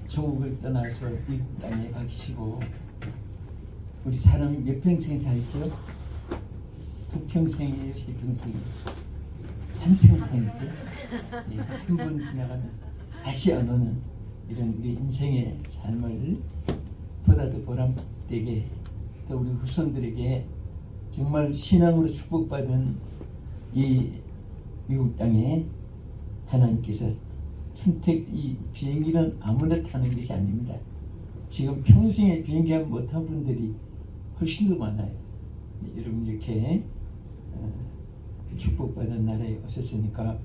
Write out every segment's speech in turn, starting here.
조국을 떠나서 미국 땅에 가시고 우리 사람이 몇 평생 살죠? 2평생이에요? 3평생이에요? 한 평생이죠? 예, 한 번 지나가면 다시 안 오는 이런 우리 인생의 삶을 보다도 보람되게 또 우리 후손들에게 정말 신앙으로 축복받은 이 미국 땅에 하나님께서 선택, 이 비행기는 아무나 타는 것이 아닙니다. 지금 평생에 비행기 못한 분들이 훨씬 더 많아요. 여러분 이렇게 축복받은 나라에 오셨으니까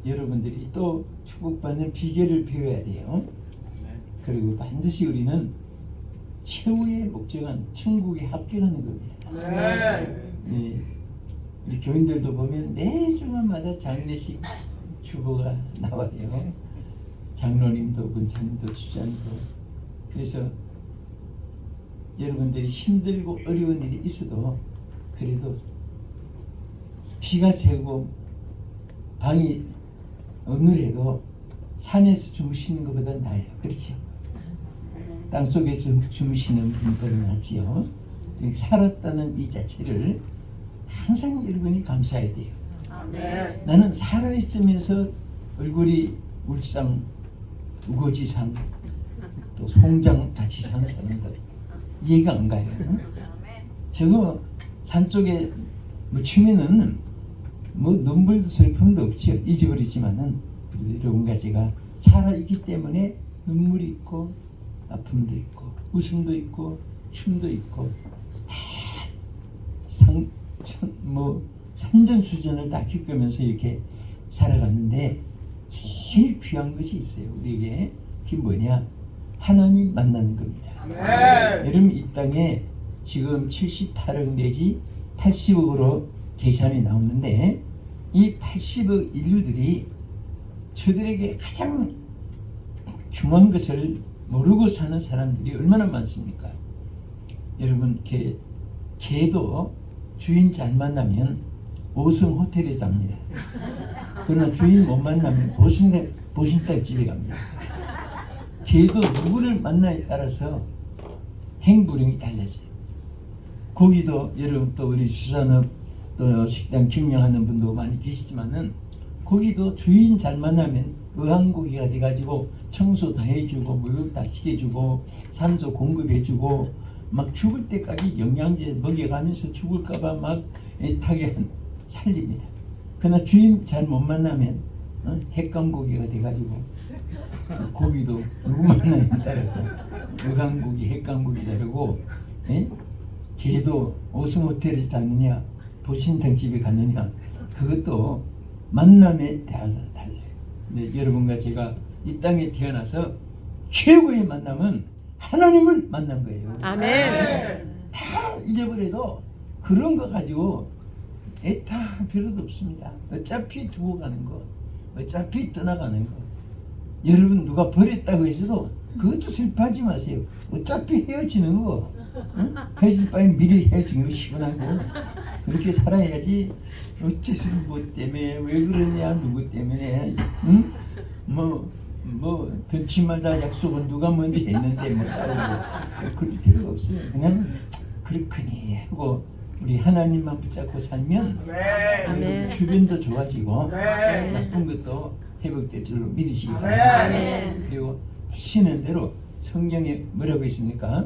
여러분들이 또 축복받는 비결을 배워야 돼요. 그리고 반드시 우리는 최후의 목적은 천국에 합격하는 겁니다. 네. 우리 교인들도 보면 매 주간마다 장례식 주보가 나와요. 장로님도 권사님도 주장도. 그래서 여러분들이 힘들고 어려운 일이 있어도 그래도 비가 새고 방이 어느래도 산에서 주무시는 것보다 나아요. 그렇죠? 땅속에서 주무시는 분들은 낫지요. 살았다는 이 자체를 항상 여러분이 감사해야 돼요. 네. 나는 살아있으면서 얼굴이 울상, 우거지상, 또 송장 같이 사는 사람들 이해가 안 가요. 저거 산쪽에 묻히면은 뭐 눈물도 슬픔도 없지요. 잊어버리지만은 여러분과 제가 살아있기 때문에 눈물이 있고 아픔도 있고 웃음도 있고 춤도 있고 뭐 산전수전을 다 겪으면서 이렇게 살아갔는데 제일 귀한 것이 있어요. 우리에게 그게 뭐냐? 하나님 만나는 겁니다. 네. 여러분 이 땅에 지금 78억 내지 80억으로 계산이 나오는데 이 80억 인류들이 저들에게 가장 중요한 것을 모르고 사는 사람들이 얼마나 많습니까? 여러분 개도 주인 잘 만나면 5성 호텔에 잡니다. 그러나 주인 못 만나면 보신탕 집에 갑니다. 개도 누구를 만나에 따라서 행부름이 달라져요. 고기도 여러분 또 우리 수산업 또 식당 경영하는 분도 많이 계시지만은 고기도 주인 잘 만나면 의왕고기가 돼가지고 청소 다 해주고 목욕 다 시켜주고 산소 공급해주고 막 죽을 때까지 영양제 먹여가면서 죽을까봐 막 애타게 살립니다. 그러나 주인 잘 못 만나면 햇감고기가 돼가지고 고기도 누구 만나에 따라서 의강고기, 햇감고기 다르고 개도 5성 호텔에 자느냐 보신탕 집에 가느냐 그것도 만남에 따라서 달라요. 근데 여러분과 제가 이 땅에 태어나서 최고의 만남은 하나님을 만난 거예요. 아멘. 다 잊어버려도 그런 거 가지고 애타할 필요도 없습니다. 어차피 두고 가는 거, 어차피 떠나가는 거. 여러분 누가 버렸다고 해서도 그것도 슬퍼하지 마세요. 어차피 헤어지는 거. 응? 헤어질 바에 미리 헤어진 거 시원하고 그렇게 살아야지. 어째서 뭐 때문에 왜 그러냐 누구 때문에 응? 뭐 변치마자 약속은 누가 먼저 했는데 뭐 싸우고 그럴 필요가 없어요. 그냥 그렇거니 하고 우리 하나님만 붙잡고 살면 네. 주변도 좋아지고 네. 나쁜 것도 회복될 줄로 믿으시기 바랍니다. 네. 그리고 되시는 대로 성경에 뭐라고 있습니까?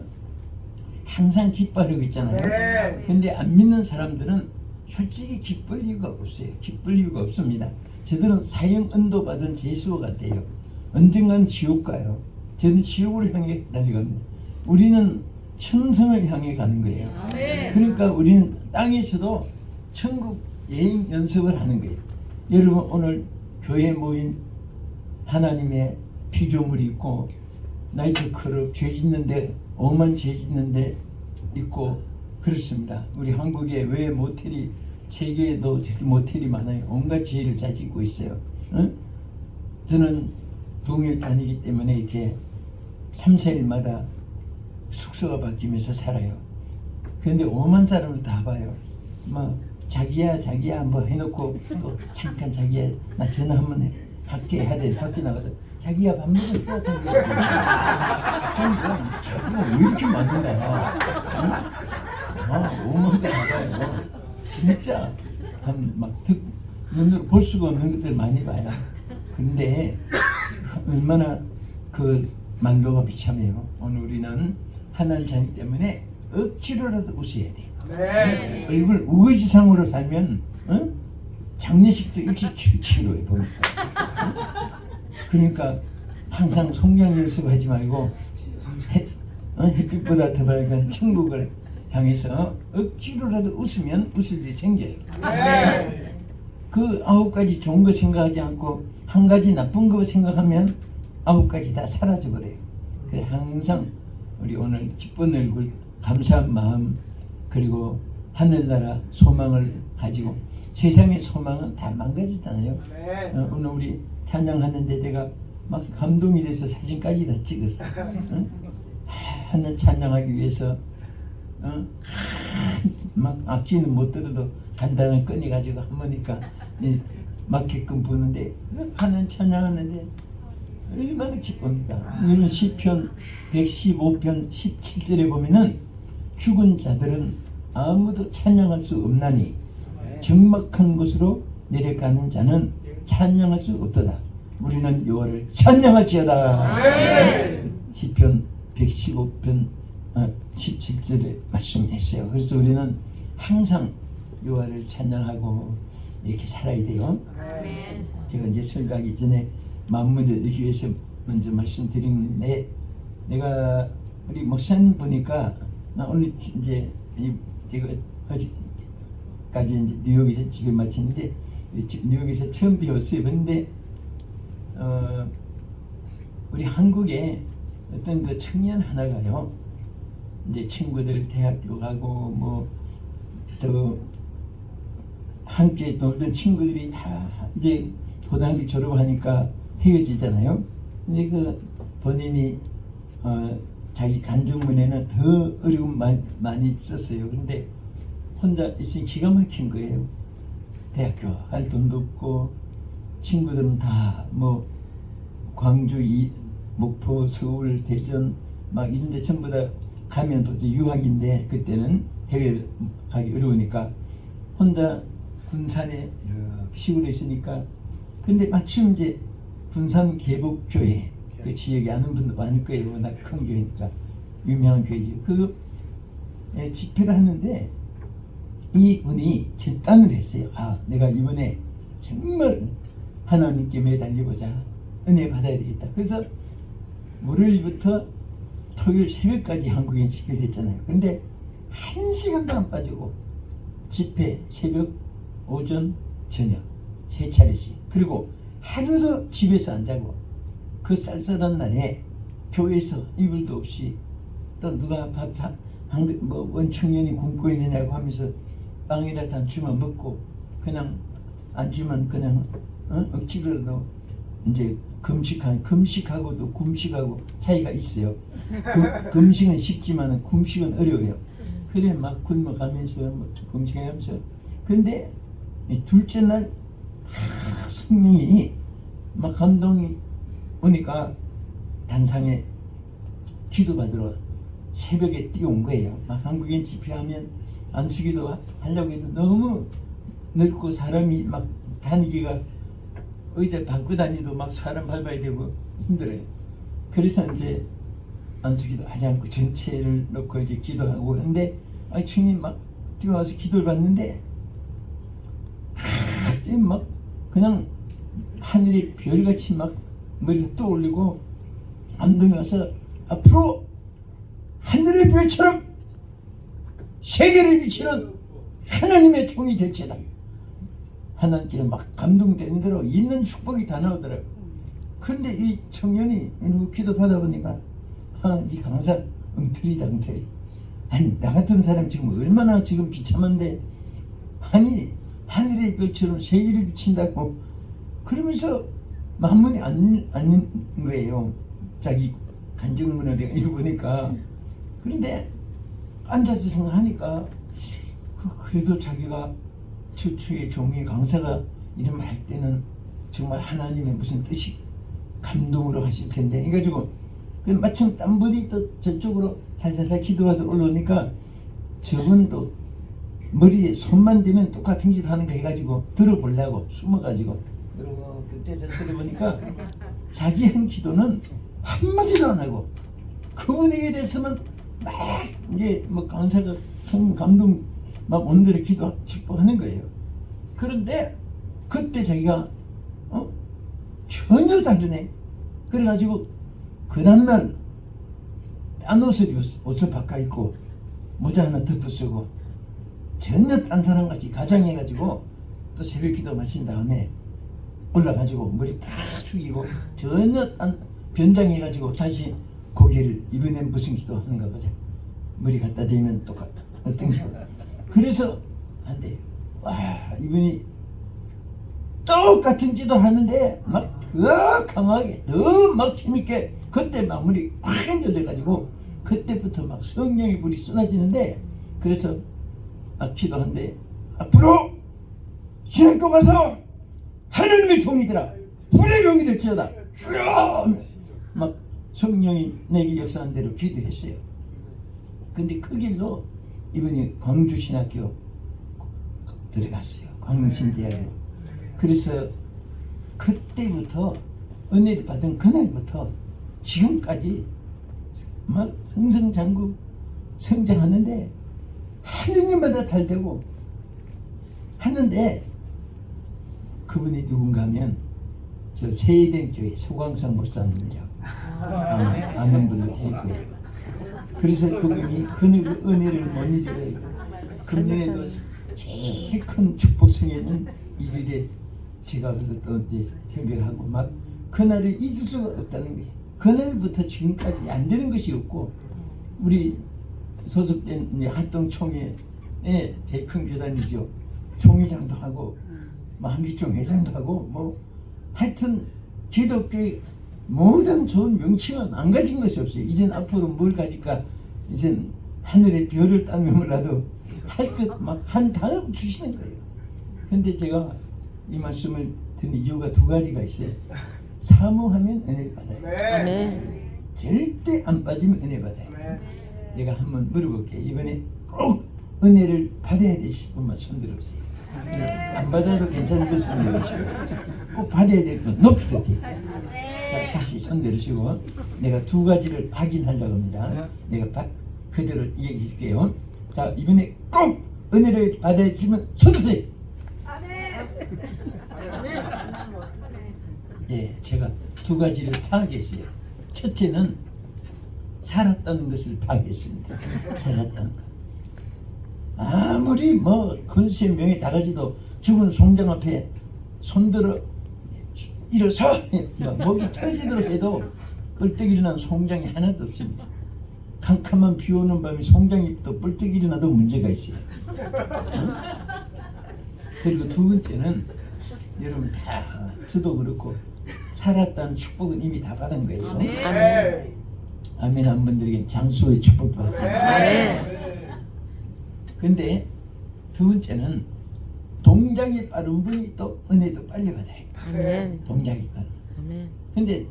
항상 기뻐하려고 있잖아요. 네. 근데 안 믿는 사람들은 솔직히 기쁠 이유가 없어요. 기쁠 이유가 없습니다. 저들은 사형 언도 받은 죄수와 같아요. 언젠간 지옥 가요. 저는 지옥을 향해 달려갑니다. 우리는 천성을 향해 가는 거예요. 그러니까 우리는 땅에서도 천국 여행 연습을 하는 거예요. 여러분 오늘 교회 모인 하나님의 피조물이 있고 나이트클럽 죄 짓는데 오만 죄 짓는데 있고 그렇습니다. 우리 한국에 왜 모텔이 세계에도 모텔이 많아요. 온갖 죄를 다 짓고 있어요. 응? 저는 동일 다니기 때문에 이렇게 3, 4일마다 숙소가 바뀌면서 살아요. 그런데 오만 사람을 다 봐요. 뭐 자기야 뭐 해놓고 또 잠깐 자기야 나 전화 한번 할게 하래 밖에 나가서 자기야 밥 먹었어? 자기야. 자기가 왜 이렇게 많은가? 오만 개 나가요. 진짜 눈으로 볼 수가 없는 것들 많이 봐요. 근데 얼마나 그 만도가 비참해요. 오늘 우리는 하나님 자녀 때문에 억지로라도 웃어야 돼. 네. 얼굴 우거지상으로 살면 장례식도 일찍 치료해 보니까. 그러니까 항상 성경 연습하지 말고 햇빛보다 더 밝은 천국을 향해서 억지로라도 웃으면 웃을 일이 생겨요. 네. 그 9가지 좋은 거 생각하지 않고 한 가지 나쁜 거 생각하면 9가지 다 사라져 버려요. 그래 항상 우리 오늘 기쁜 얼굴, 감사한 마음, 그리고 하늘나라 소망을 가지고, 세상의 소망은 다 망가지잖아요. 네. 오늘 우리 찬양하는데 내가 막 감동이 돼서 사진까지 다 찍었어. 하늘 찬양하기 위해서 막 악기는 못 들어도 간단한 꺼내 가지고 하모니카 맞게끔 부는데 하늘 찬양하는데 얼마나 기쁩니까? 이런 시편 115편 17절에 보면은 죽은 자들은 아무도 찬양할 수 없나니 적막한 곳으로 내려가는 자는 찬양할 수 없도다. 우리는 여호와를 찬양할지어다. 네. 시편 115편 17절에 말씀했어요. 그래서 우리는 항상 여호와를 찬양하고 이렇게 살아야 돼요. 네. 제가 이제 설교하기 전에 마무리를 읽기 위해서 먼저 말씀드리는데, 내가 우리 목사님 보니까 나 오늘 이제 제가 어제까지 이제 뉴욕에서 집에 마쳤는데 뉴욕에서 처음 배웠어요. 그런데 우리 한국에 어떤 그 청년 하나가요, 이제 친구들 대학교 가고 뭐 또 함께 놀던 친구들이 다 이제 고등학교 졸업하니까 헤어지잖아요. 근데 그 본인이 자기 간증문에는 더 어려움 많이 있었어요. 근데 혼자 있으니 기가 막힌 거예요. 대학교 갈 돈도 없고, 친구들은 다 뭐 광주, 목포, 서울, 대전 막 이런 데 전부 다 가면 또 유학인데 그때는 해외 가기 어려우니까 혼자 군산에 이렇게 시골에 있으니까, 근데 마침 이제 군산 계복교회, 그 지역에 아는 분도 많을 거예요. 워낙 큰 교회니까 유명한 교회지. 그 집회를 하는데 이분이 결단을 했어요. 내가 이번에 정말 하나님께 매달려보자, 은혜 받아야 되겠다. 그래서 월요일부터 토요일 새벽까지 한국에 집회됐잖아요. 근데 1시간도 안 빠지고 집회 새벽, 오전, 저녁 3차례씩. 그리고 하루도 집에서 안 자고 그 쌀쌀한 날에 교회에서 이불도 없이, 또 누가 뭐 원청년이 굶고 있느냐고 하면서 빵이라도 안 주면 먹고, 그냥 안 주면 그냥 억지로라도 이제 금식하고도 굶식하고 차이가 있어요. 금식은 쉽지만 굶식은 어려워요. 그래 막 굶어가면서 금식하면서, 근데 둘째 날 성령이 막 감동이 오니까 단상에 기도받으러 새벽에 뛰어온 거예요. 막 한국인 집회하면 안수기도 하려고 해도 너무 넓고 사람이 막 다니기가, 의자 밟고 다니도 막 사람 밟아야 되고 힘들어요. 그래서 이제 안수기도 하지 않고 전체를 놓고 이제 기도하고 하는데, 주님 막 뛰어와서 기도를 받는데 지금 막 그냥 하늘이 별같이 막 머리가 떠올리고 안동에 와서 앞으로 하늘의 별처럼 세계를 비치는 하나님의 종이 될지다. 하나님께 막 감동되는 대로 있는 축복이 다 나오더라고요. 근데 이 청년이 기도 받아보니까 이 강사 엉터리다, 엉터리. 아니 나 같은 사람 지금 얼마나 지금 비참한데, 아니 하늘의 별처럼 세계를 비친다고 그러면서 마음문이 안 거예요. 자기 간증문을 내가 읽어보니까. 그런데 앉아서 생각하니까 그래도 자기가 최초의 종이 강사가 이런 말 할 때는 정말 하나님의 무슨 뜻이 감동으로 하실 텐데 해가지고 그 마침 땀 분이 또 저쪽으로 살살살 기도하다 올라오니까 저분도 머리에 손만 대면 똑같은 기도 하는 거 해가지고 들어보려고 숨어가지고 그러고 그때 저 들어보니까 자기 한 기도는 한마디도 안 하고 그분에게 대해서만 막 이제 뭐 강사가 성 감동 막 온들의 기도 축복하는 거예요. 그런데 그때 자기가 전혀 다르네. 그래가지고 그 다음날 딴 옷을 입었어. 옷을 바꿔 입고 모자 하나 덮어 쓰고 전혀 딴 사람같이 가장해가지고 또 새벽 기도 마친 다음에 올라가지고 머리 다 숙이고 전혀 딴 변장해가지고 다시 고개를 이번엔 무슨 기도 하는가 보자. 머리 갖다 대면 똑같 어떤 기도. 그래서 한대 와 이분이 똑같은 기도 하는데 막 더 강하게 더 막 힘있게 그때 막 물이 확 흔들려가지고 그때부터 막 성령의 불이 쏟아지는데 그래서 기도한데 앞으로 신학교 가서 하나님의 종이더라 불의 종이 될지어다 주여 막 성령이 내게 역사한 대로 기도했어요. 근데 그 길로 이분이 광주신학교 들어갔어요. 광신대학으로. 그래서 그때부터 은혜를 받은 그날부터 지금까지 막 성성장구 성장하는데 하느님마다 잘 되고 하는데 그분이 누군가 하면 저 세대교회 소광성 목사님이라고 아는 분들 계실 거예요. 그래서 그분이 그 은혜를 못 잊어요. 금년에도 제일 큰 축복 성회는 1일에 제가 그래서 또 이제 생각하고 막 그날을 잊을 수가 없다는 거예요. 그날부터 지금까지 안 되는 것이 없고 우리 소속된 활동총회에 제일 큰 교단이죠. 총회장도 하고 한기총 회장도 하고 뭐 하여튼 기독교의 모든 좋은 명칭은 안 가진 것이 없어요. 이젠 앞으로 뭘 가질까? 이젠 하늘의 별을 따면 몰라도 할 것 막 한 달 주시는 거예요. 근데 제가 이 말씀을 드린 이유가 두 가지가 있어요. 사모하면 은혜를 받아요. 아멘. 절대 안 빠지면 은혜 받아요. 내가 한번 물어볼게요. 이번에 꼭 은혜를 받아야 되실 분만 손 들어보세요. 안 받아도 괜찮은 것을 손 들으시고 꼭 받아야 될 분 높이 들지. 자, 다시 손 들으시고 내가 두 가지를 확인하려고 합니다. 내가 그대로 얘기해 줄게요. 자, 이번에 꼭 은혜를 받아야 되시면 손 드세요. 예, 제가 두 가지를 파악했어요. 첫째는 살았다는 것을 파악했습니다. 살았다는 것. 아무리 뭐 권세 명예 다 가지도 죽은 송장 앞에 손들어 일어서 목이 터지도록 해도 뻘떡 일어난 송장이 하나도 없습니다. 캄캄한 비 오는 밤에 송장이 또 뻘떡 일어나도 문제가 있어요. 그리고 두 번째는 여러분 다 저도 그렇고 살았다는 축복은 이미 다 받은 거예요. 아멘. 아멘 한 분들에게 장수의 축복도 받습니다. 아멘. 근데 두 번째는 동작이 빠른 분이 또 은혜도 빨리 받아요. 아멘. 동작이 빠른. 아멘. 근데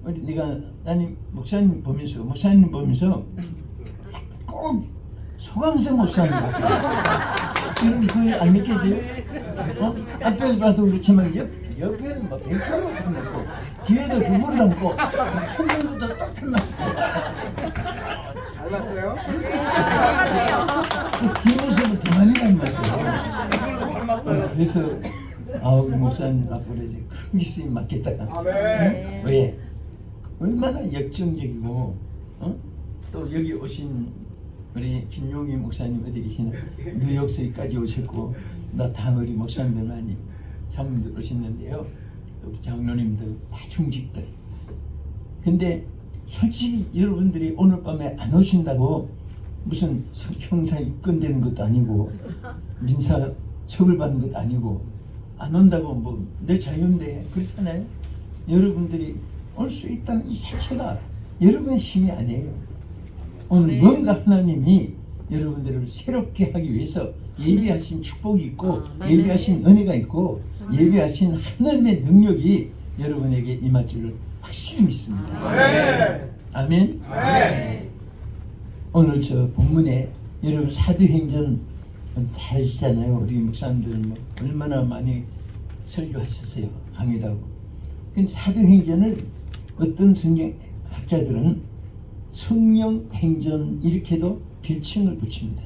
우리 내가 나님 목사님 보면서 꼭 소강성 목사님 같아요. 여러분 그걸 안 느껴져요? 앞에서 봐도 그렇지만 옆에는 막 100kg 닮고 뒤에도 그걸 닮고 손들도 딱 닮았어요. 닮았어요? 그 뒷모습은 두 많이 닮았어요. 닮았어요. 그래서 우리 목사님 앞으로 이제 큰 기수님 맡겠다. 아멘. 왜? 얼마나 역정적이고 또 여기 오신 우리 김용희 목사님 어디 계시나? 뉴욕서까지 오셨고 나 다머리 목사님들 많이 장로님들 오셨는데요. 또 우리 장로님들 다 중직들. 근데 솔직히 여러분들이 오늘 밤에 안 오신다고 무슨 형사 입건되는 것도 아니고 민사 처벌받는 것도 아니고 안 온다고 뭐 내 자유인데 그렇잖아요. 여러분들이 올 수 있다는 이 자체가 여러분의 힘이 아니에요. 오늘 뭔가 하나님이 여러분들을 새롭게 하기 위해서 예비하신 축복이 있고 예비하신 은혜가 있고 예비하신 하나님의 능력이 여러분에게 임할 줄을 확실히 믿습니다. 아멘. 아멘. 아멘. 오늘 저 본문에 여러분 사도행전 잘 아시잖아요. 우리 목사님들 뭐 얼마나 많이 설교하셨어요. 강의도 하고. 근데 사도행전을 어떤 성경학자들은 성령행전 이렇게도 별칭을 붙입니다.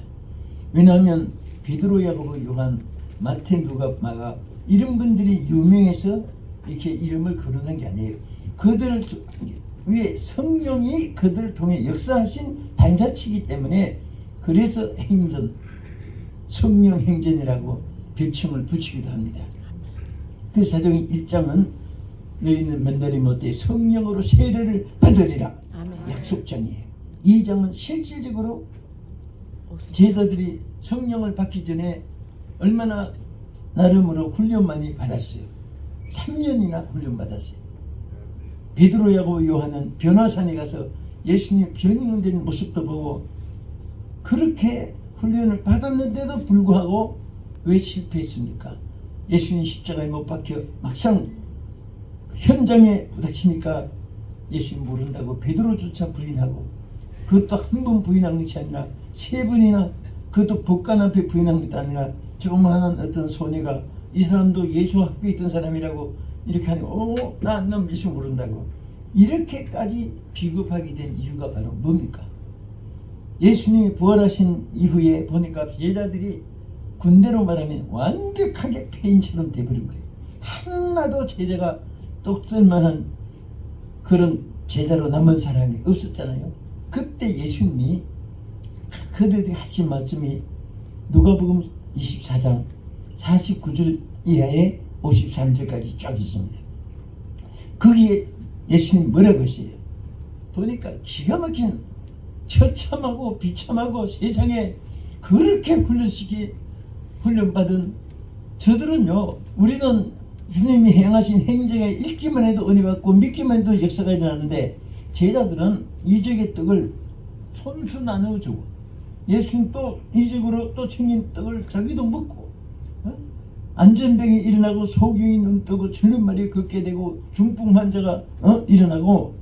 왜냐하면 베드로, 야고보, 요한, 마태, 누가, 마가 이런 분들이 유명해서 이렇게 이름을 거론한 게 아니에요. 그들 위에 성령이 그들을 통해 역사하신 반자치기 때문에 그래서 행전, 성령 행전이라고 별칭을 붙이기도 합니다. 그 사도행 1장은 너희는 맨날이 못해 성령으로 세례를 받으리라 약속장이에요. 2장은 실질적으로 제자들이 성령을 받기 전에 얼마나 나름으로 훈련 많이 받았어요. 3년이나 훈련 받았어요. 베드로, 야고보, 요한은 변화산에 가서 예수님 변형된 모습도 보고 그렇게 훈련을 받았는데도 불구하고 왜 실패했습니까? 예수님 십자가에 못 박혀 막상 현장에 부닥치니까 예수님 모른다고 베드로조차 부인하고 그것도 한 번 부인한 것이 아니라 3번이나 그것도 법관 앞에 부인한 것도 아니라 조그마한 어떤 소녀가 이 사람도 예수 학교에 있던 사람이라고 이렇게 하니까 난 예수 모른다고 이렇게까지 비겁하게 된 이유가 바로 뭡니까? 예수님이 부활하신 이후에 보니까 제자들이 군대로 말하면 완벽하게 폐인처럼 돼버린 거예요. 하나도 제자가 똑쓸만한 그런 제자로 남은 사람이 없었잖아요. 그때 예수님이 그들이 하신 말씀이 누가복음 24장 49절 이하에 53절까지 쫙 있습니다. 거기에 예수님 뭐라고 했어요? 보니까 기가 막힌 처참하고 비참하고 세상에 그렇게 훈련받은 저들은요, 우리는 주님이 행하신 행정에 읽기만 해도 은혜 받고 믿기만 해도 역사가 일어나는데 제자들은 이적의 떡을 손수 나누어주고 예수님 또 이적으로 또 챙긴 떡을 자기도 먹고 안전병이 일어나고 소경이 눈 뜨고 줄눈말이 걷게 되고 중풍 환자가 일어나고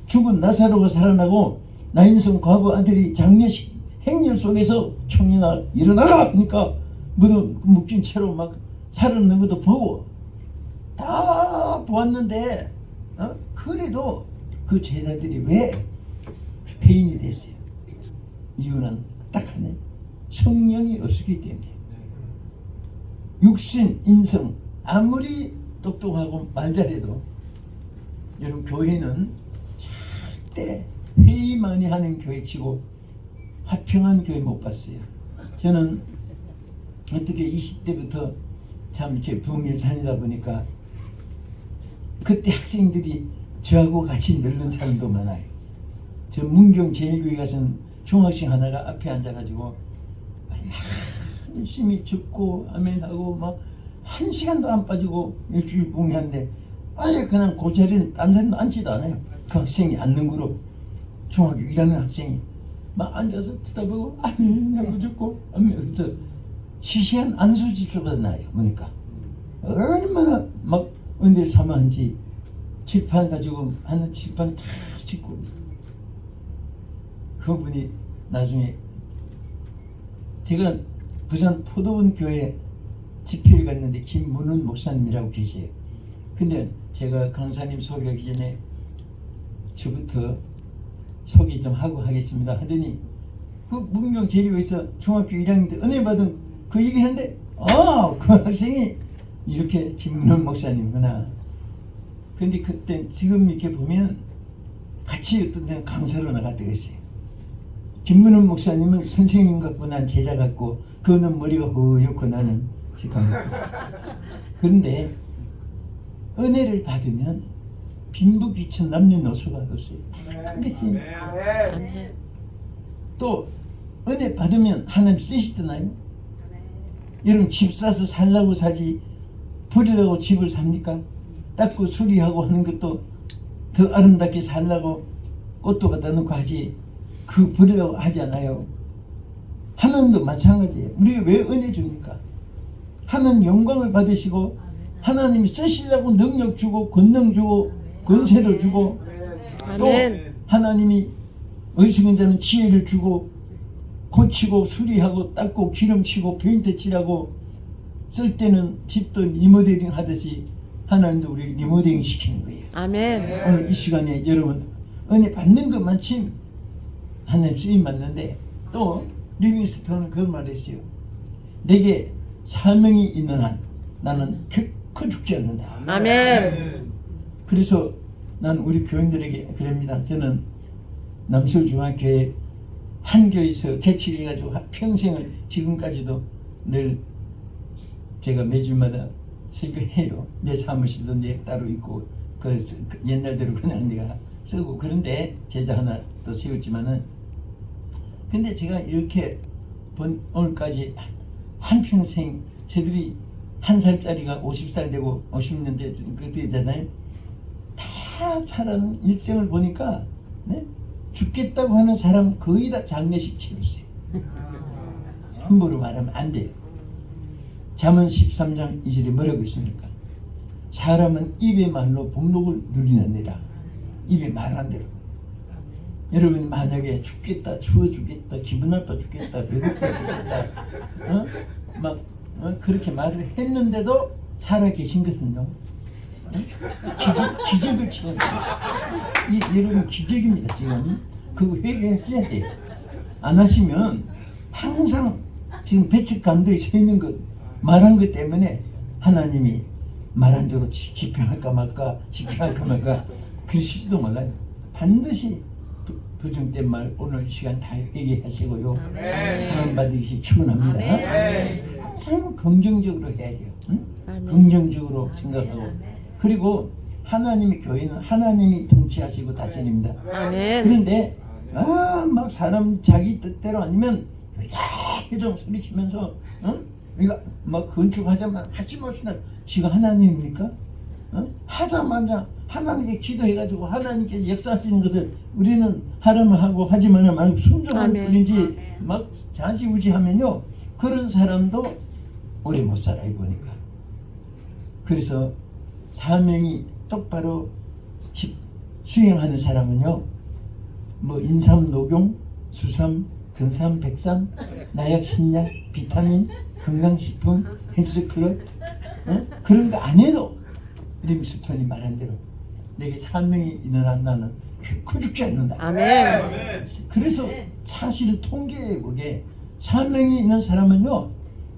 죽은 나사로가 살아나고 나인성 과부 아들이 장례식 행렬 속에서 청년아 일어나라 그러니까 묶인 채로 막 살아있는 것도 보고 다 보았는데 그래도 그 제자들이 왜 폐인이 됐어요? 이유는 딱 하나, 성령이 없었기 때문에. 육신, 인성 아무리 똑똑하고 말 잘해도 여러분 교회는 절대 회의 많이 하는 교회치고 화평한 교회 못 봤어요. 저는 어떻게 20대부터 참 이렇게 부흥회를 다니다 보니까 그때 학생들이 저하고 같이 늙은 사람도 많아요. 저 문경 제일교회 가서는 중학생 하나가 앞에 앉아가지고 열심히 듣고 아멘하고 막 1시간도 안 빠지고 일주일 부흥회하는데 아예 그냥 그 자리는 딴 사람도 앉지도 않아요. 그 학생이 앉는 그룹 중학교 1학년 학생이 막 앉아서 쳐다보고 아멘하고 듣고 아멘. 그래서 시시한 안수 집소가 나요. 보니까 얼마나 막 은혜를 삼아한지 칠판 가지고 하는 칠판 다 짓고 그분이 나중에 제가 부산 포도원 교회 집회를 갔는데 김문훈 목사님이라고 계세요. 근데 제가 강사님 소개하기 전에 저부터 소개 좀 하고 하겠습니다 하더니 그 문경 제리교에서 중학교 1학년 때 은혜 받은 그 얘기 했는데 그 학생이 이렇게 김문훈 목사님이구나. 근데 그때 지금 이렇게 보면 같이 어떤 데는 강사로 나갔다고 했어요. 김문훈 목사님은 선생님 같고 난 제자 같고 그는 머리가 허옇고 나는 시커멓고 그런데 은혜를 받으면 빈부귀천 남녀노소가 없어요. 다 끝이 또 은혜 받으면 하나님 쓰시더나요? 여러분 집 사서 살라고 사지 버리려고 집을 삽니까? 닦고 수리하고 하는 것도 더 아름답게 살라고 꽃도 갖다 놓고 하지 그 버리려고 하지 않아요. 하나님도 마찬가지예요. 우리가 왜 은혜 줍니까? 하나님 영광을 받으시고 하나님이 쓰시려고 능력 주고 권능 주고 권세도 주고 또 아멘. 하나님이 어리석은 자는 지혜를 주고 고치고 수리하고 닦고 기름치고 페인트 칠하고 쓸 때는 집도 리모델링 하듯이 하나님도 우리 리모델링 시키는 거예요. 아멘. 오늘 이 시간에 여러분 은혜 받는 것만큼 하나님 쓰임 받는데 또 리빙스턴은 그런 말을 했어요. 내게 사명이 있는 한 나는 결코 죽지 않는다. 아멘. 그래서 난 우리 교인들에게 그럽니다. 저는 남서울중앙교회 한 교회에서 개척해가지고 평생을 지금까지도 늘 제가 매주마다 설교해요. 내 사무실도 내 따로 있고 그 옛날대로 그냥 내가 쓰고 그런데 제자 하나 또 세웠지만은 근데 제가 이렇게 오늘까지 한평생 저들이 1살짜리가 50살 되고 50년 되잖아요. 다 자라는 일생을 보니까 네? 죽겠다고 하는 사람 거의 다 장례식 치렀어요. 함부로 말하면 안 돼요. 잠언 13장 2절에 뭐라고 있습니까? 사람은 입의 말로 복록을 누리느니라. 입에 말한 대로. 여러분 만약에 죽겠다, 추워 죽겠다, 기분 나빠 죽겠다, 배고파 죽겠다, 그렇게 말을 했는데도 살아 계신 것은요, 기적을 치는 여러분 기적입니다. 지금 그거 회개해야 돼요. 안 하시면 항상 지금 배측 감독이 서 있는 것 말한 것 때문에 하나님이 말한 대로 집행할까 말까 그러실지도 몰라요. 반드시 부정된 말 오늘 시간 다 회개하시고요. 사랑 받으시 축원합니다. 항상 긍정적으로 해야 돼요. 응? 긍정적으로 생각하고 그리고 하나님의 교회는 하나님이 통치하시고 다스립니다. 아멘. 그런데 막 사람 자기 뜻대로 아니면 좀 소리치면서 이거 막 건축하자마자 하지 맙시다. 지가 하나님입니까? 하자마자 하나님께 기도해가지고 하나님께서 역사하시는 것을 우리는 하라면 하고 하지만 만약 순종하는 뿐인지 막 자지우지하면요 그런 사람도 오래 못 살아요 보니까. 그래서 사명이 똑바로 수행하는 사람은요 뭐 인삼, 녹용, 수삼, 근삼, 백삼, 나약, 신약, 비타민, 건강식품, 헬스클럽 그런 거 안 해도 림스톤이 말한 대로 내게 사명이 있는 한 나는 결코 죽지 않는다. 아멘. 그래서 사실은 통계에 보게 사명이 있는 사람은요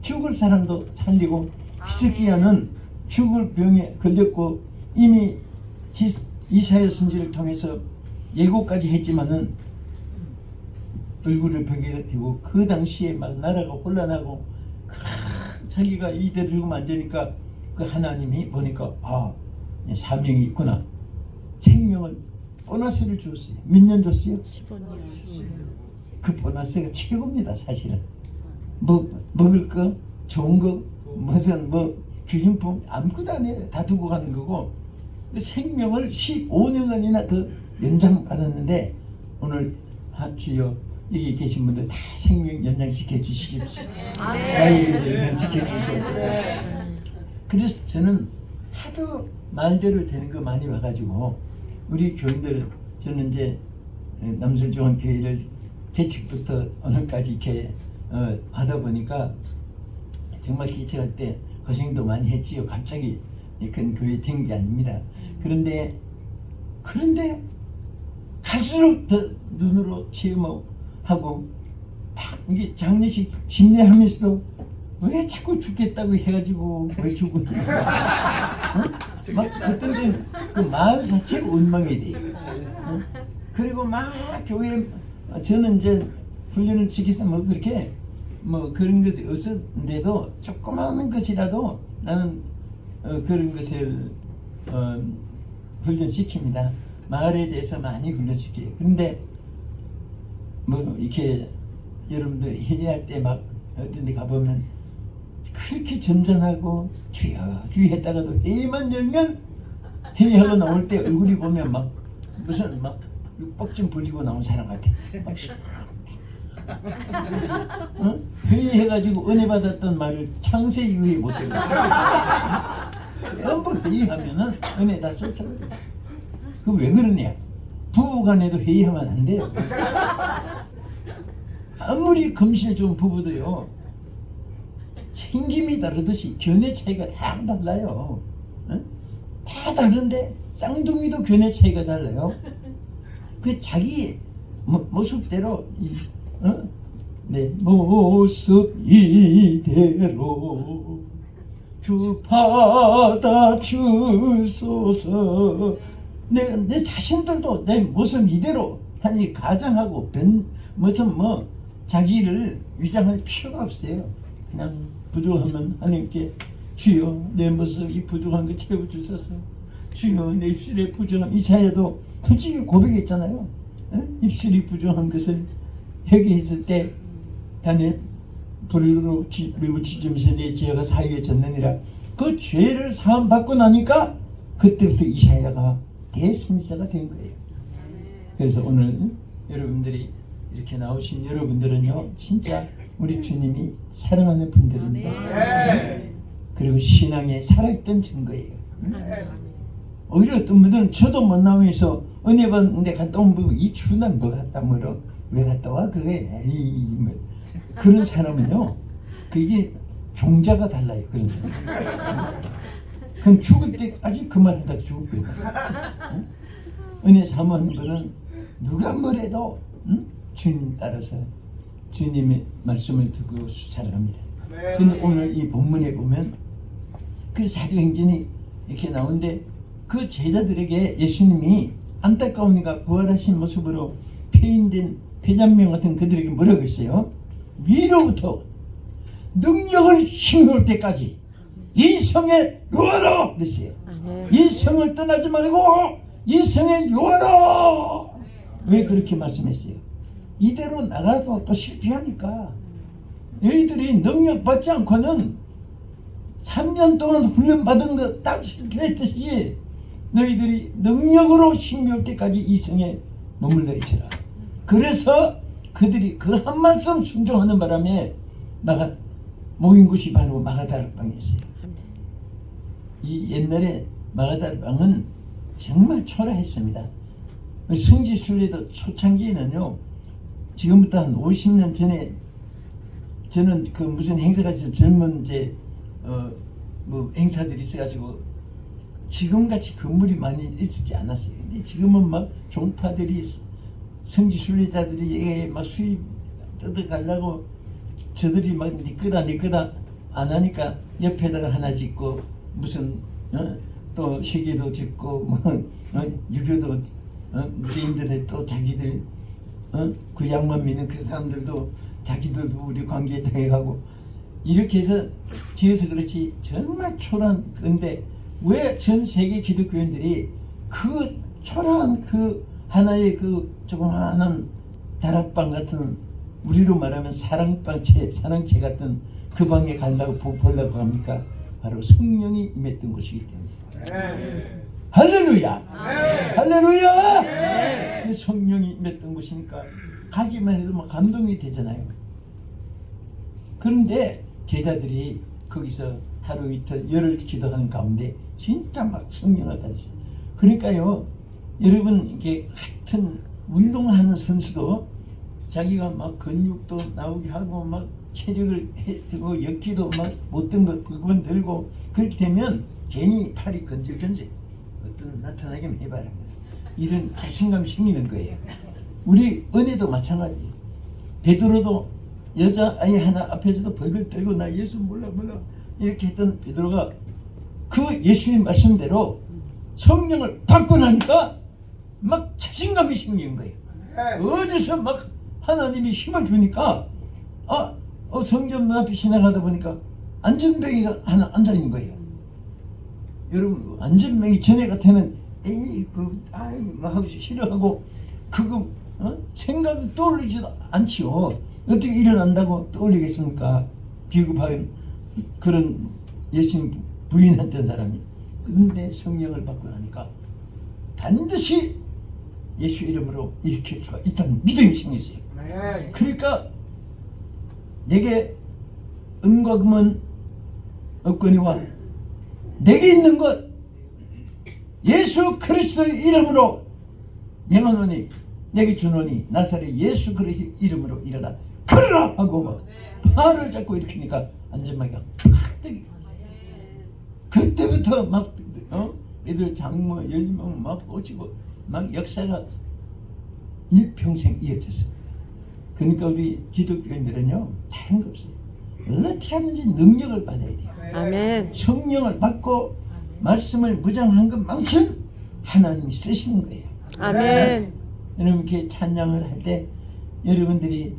죽을 사람도 살리고 히스기야는 죽을 병에 걸렸고 이미 이사야 선지를 통해서 예고까지 했지만은 얼굴을 벽에 대고 그 당시에 막 나라가 혼란하고 자기가 이대로 죽으면 안 되니까 그 하나님이 보니까 사명이 있구나. 생명을 보너스를 줬어요. 몇 년 줬어요? 15년. 그 보너스가 최고입니다. 사실은 먹을 거 좋은 거 무슨 귀중품 아무것도 안 해요. 다 두고 가는 거고 생명을 15년간이나 더 연장받았는데 오늘 주여 여기 계신 분들 다 생명 연장시켜 주십시오. 나이를 연장시켜 주시옵소서. 그래서 저는 하도 말대로 되는 거 많이 와가지고 우리 교인들 저는 이제 남설중앙교회를 개척부터 오늘까지 이렇게 하다 보니까 정말 개척할 때 고생도 많이 했지요. 갑자기 큰 교회 된 게 아닙니다. 그런데 갈수록 더 눈으로 체험하고 이게 장례식 집례하면서도 왜 자꾸 죽겠다고 해가지고 왜 죽었냐 막 어떤 데는 그 말 자체가 원망이 돼요. 그리고 막 교회 저는 이제 훈련을 시켜서 그렇게 그런 것이 없었는데도 조그마한 것이라도 나는 그런 것을 훈련시킵니다. 마을에 대해서 많이 훈련시켜요. 그런데 이렇게 여러분들 회의할 때 막 어떤 데 가보면 그렇게 점잖하고 주여 했다가도 회의만 열면 회의하고 나올 때 얼굴이 보면 막 무슨 육박 좀 불리고 나온 사람 같아. 회의해가지고 은혜 받았던 말을 창세 이후에 못 들었어. 한번 회의하면은 은혜 다 쫓아버려. 그 왜 그러냐? 부부간에도 회의하면 안 돼요. 아무리 금실 좋은 부부도요, 생김이 다르듯이 견해 차이가 다 달라요. 어? 다 다른데 쌍둥이도 견해 차이가 달라요. 그 자기 모습대로 네, 모습 이대로 주 받아주소서. 내 자신들도 내 모습 이대로 하니 가정하고 무슨 자기를 위장할 필요가 없어요. 그냥 부족하면 하나님께 주여 내 모습이 부족한 거 채워주소서. 주여 내 입술에 부족한, 이사야도 솔직히 고백했잖아요. 입술이 부족한 것을 회개했을 때 단에 불로 밀붙이면서 내 죄가 사유해졌느니라. 그 죄를 사함 받고 나니까 그때부터 이사야가 대선지자가 된 거예요. 그래서 오늘 여러분들이 이렇게 나오신 여러분들은요, 진짜 우리 주님이 사랑하는 분들입니다. 그리고 신앙에 살아있던 증거예요. 오히려 어떤 분들은 저도 못 나오면서 은혜 받는데 갔다 온 분, 이 추운 날 뭐 갔다 멀어? 왜 갔다 와? 그게 그런 사람은요, 그게 종자가 달라요. 그런 사람. 그럼 죽을 때까지 그 말 하다가 죽을 거예요. 응? 은혜 사모하는 분은 누가 뭐래도 주님 따라서 주님의 말씀을 듣고 살아갑니다. 근데 오늘 이 본문에 보면 그 사도행전이 이렇게 나오는데 그 제자들에게 예수님이 안타까우니까 부활하신 모습으로 폐인된 폐잔명 같은 그들에게 뭐라고 했어요? 위로부터 능력을 힘을 때까지 이 성에 유하라 그랬어요. 이 성을 떠나지 말고 이 성에 유하라. 왜 그렇게 말씀했어요? 이대로 나가도 또 실패하니까 너희들이 능력 받지 않고는 3년 동안 훈련받은 거 딱 실패했듯이 너희들이 능력으로 힘겨울 때까지 이 성에 머물러 있어라. 그래서 그들이 그 한 말씀 순종하는 바람에 모인 곳이 바로 마가다락방이었어요. 이 옛날에 마가다락방은 정말 초라했습니다. 성지순례도 초창기에는요, 지금부터 한 50년 전에 저는 그 무슨 행사가 있어서 젊은 행사들이 있어가지고 지금같이 건물이 많이 있지 않았어요. 근데 지금은 막 종파들이 성지순례자들이 막 수입 뜯어가려고 저들이 막 니끄다 안 하니까 옆에다가 하나 짓고 무슨 또 시계도 짓고 유교도 유대인들의 또 자기들 그 양만 믿는 그 사람들도 자기들도 우리 관계에 당해가고 이렇게 해서 지어서 그렇지 정말 초라한. 그런데 왜 전 세계 기독교인들이 그 초라한 그 하나의 그 조그마한 다락방 같은, 우리로 말하면 사랑채 같은 그 방에 가려고 보려고 합니까? 바로 성령이 임했던 곳이기 때문에. 할렐루야! 할렐루야! 그 성령이 임했던 곳이니까 가기만 해도 막 감동이 되잖아요. 그런데 제자들이 거기서 하루 이틀 열흘 기도하는 가운데 진짜 막 성령을 받았어요. 그러니까요, 여러분 이게 같은 운동하는 선수도 자기가 막 근육도 나오게 하고 막 체력을 들고 역기도 막 못든 것 그건 들고 그렇게 되면 괜히 팔이 건질건질 어떤 나타나게 해봐라. 이런 자신감이 생기는 거예요. 우리 은혜도 마찬가지. 베드로도 여자아이 하나 앞에서도 벌벌 떨고 나 예수 몰라 이렇게 했던 베드로가 그 예수님 말씀대로 성령을 받고 나니까 막 자신감이 생기는 거예요. 어디서 막 하나님이 힘을 주니까 성전 앞에 지나가다 보니까 안전뱅이가 하나 앉아 있는 거예요. 여러분 안전뱅이 전에 같으면 막 하고 싫어하고 그거 생각이 떠올리지도 않지요. 어떻게 일어난다고 떠올리겠습니까? 비겁한 그런 예수님 부인했던 사람이. 그런데 성령을 받고 나니까 반드시 예수 이름으로 일으킬 수가 있다는 믿음이 생겼어요. 그러니까 내게 은과 금은 없거니와 내게 있는 것 예수 그리스도의 이름으로 명하노니 내게 주노니 나사렛 예수 그리스도의 이름으로 일어나 걸으라 하고 막 팔을 잡고 일으키니까 안전마귀가 팍 뜨게 됐어요. 그때부터 막 애들 장모 열리면 막 오지고 막 역사가 일평생 이어졌습니다. 그러니까 우리 기독교인들은요 다른 거 없어요. 어떻게 하든지 능력을 받아야 돼요. 아멘. 성령을 받고 말씀을 무장한 것만큼 하나님이 쓰시는 거예요. 아멘. 여러분 이렇게 찬양을 할 때 여러분들이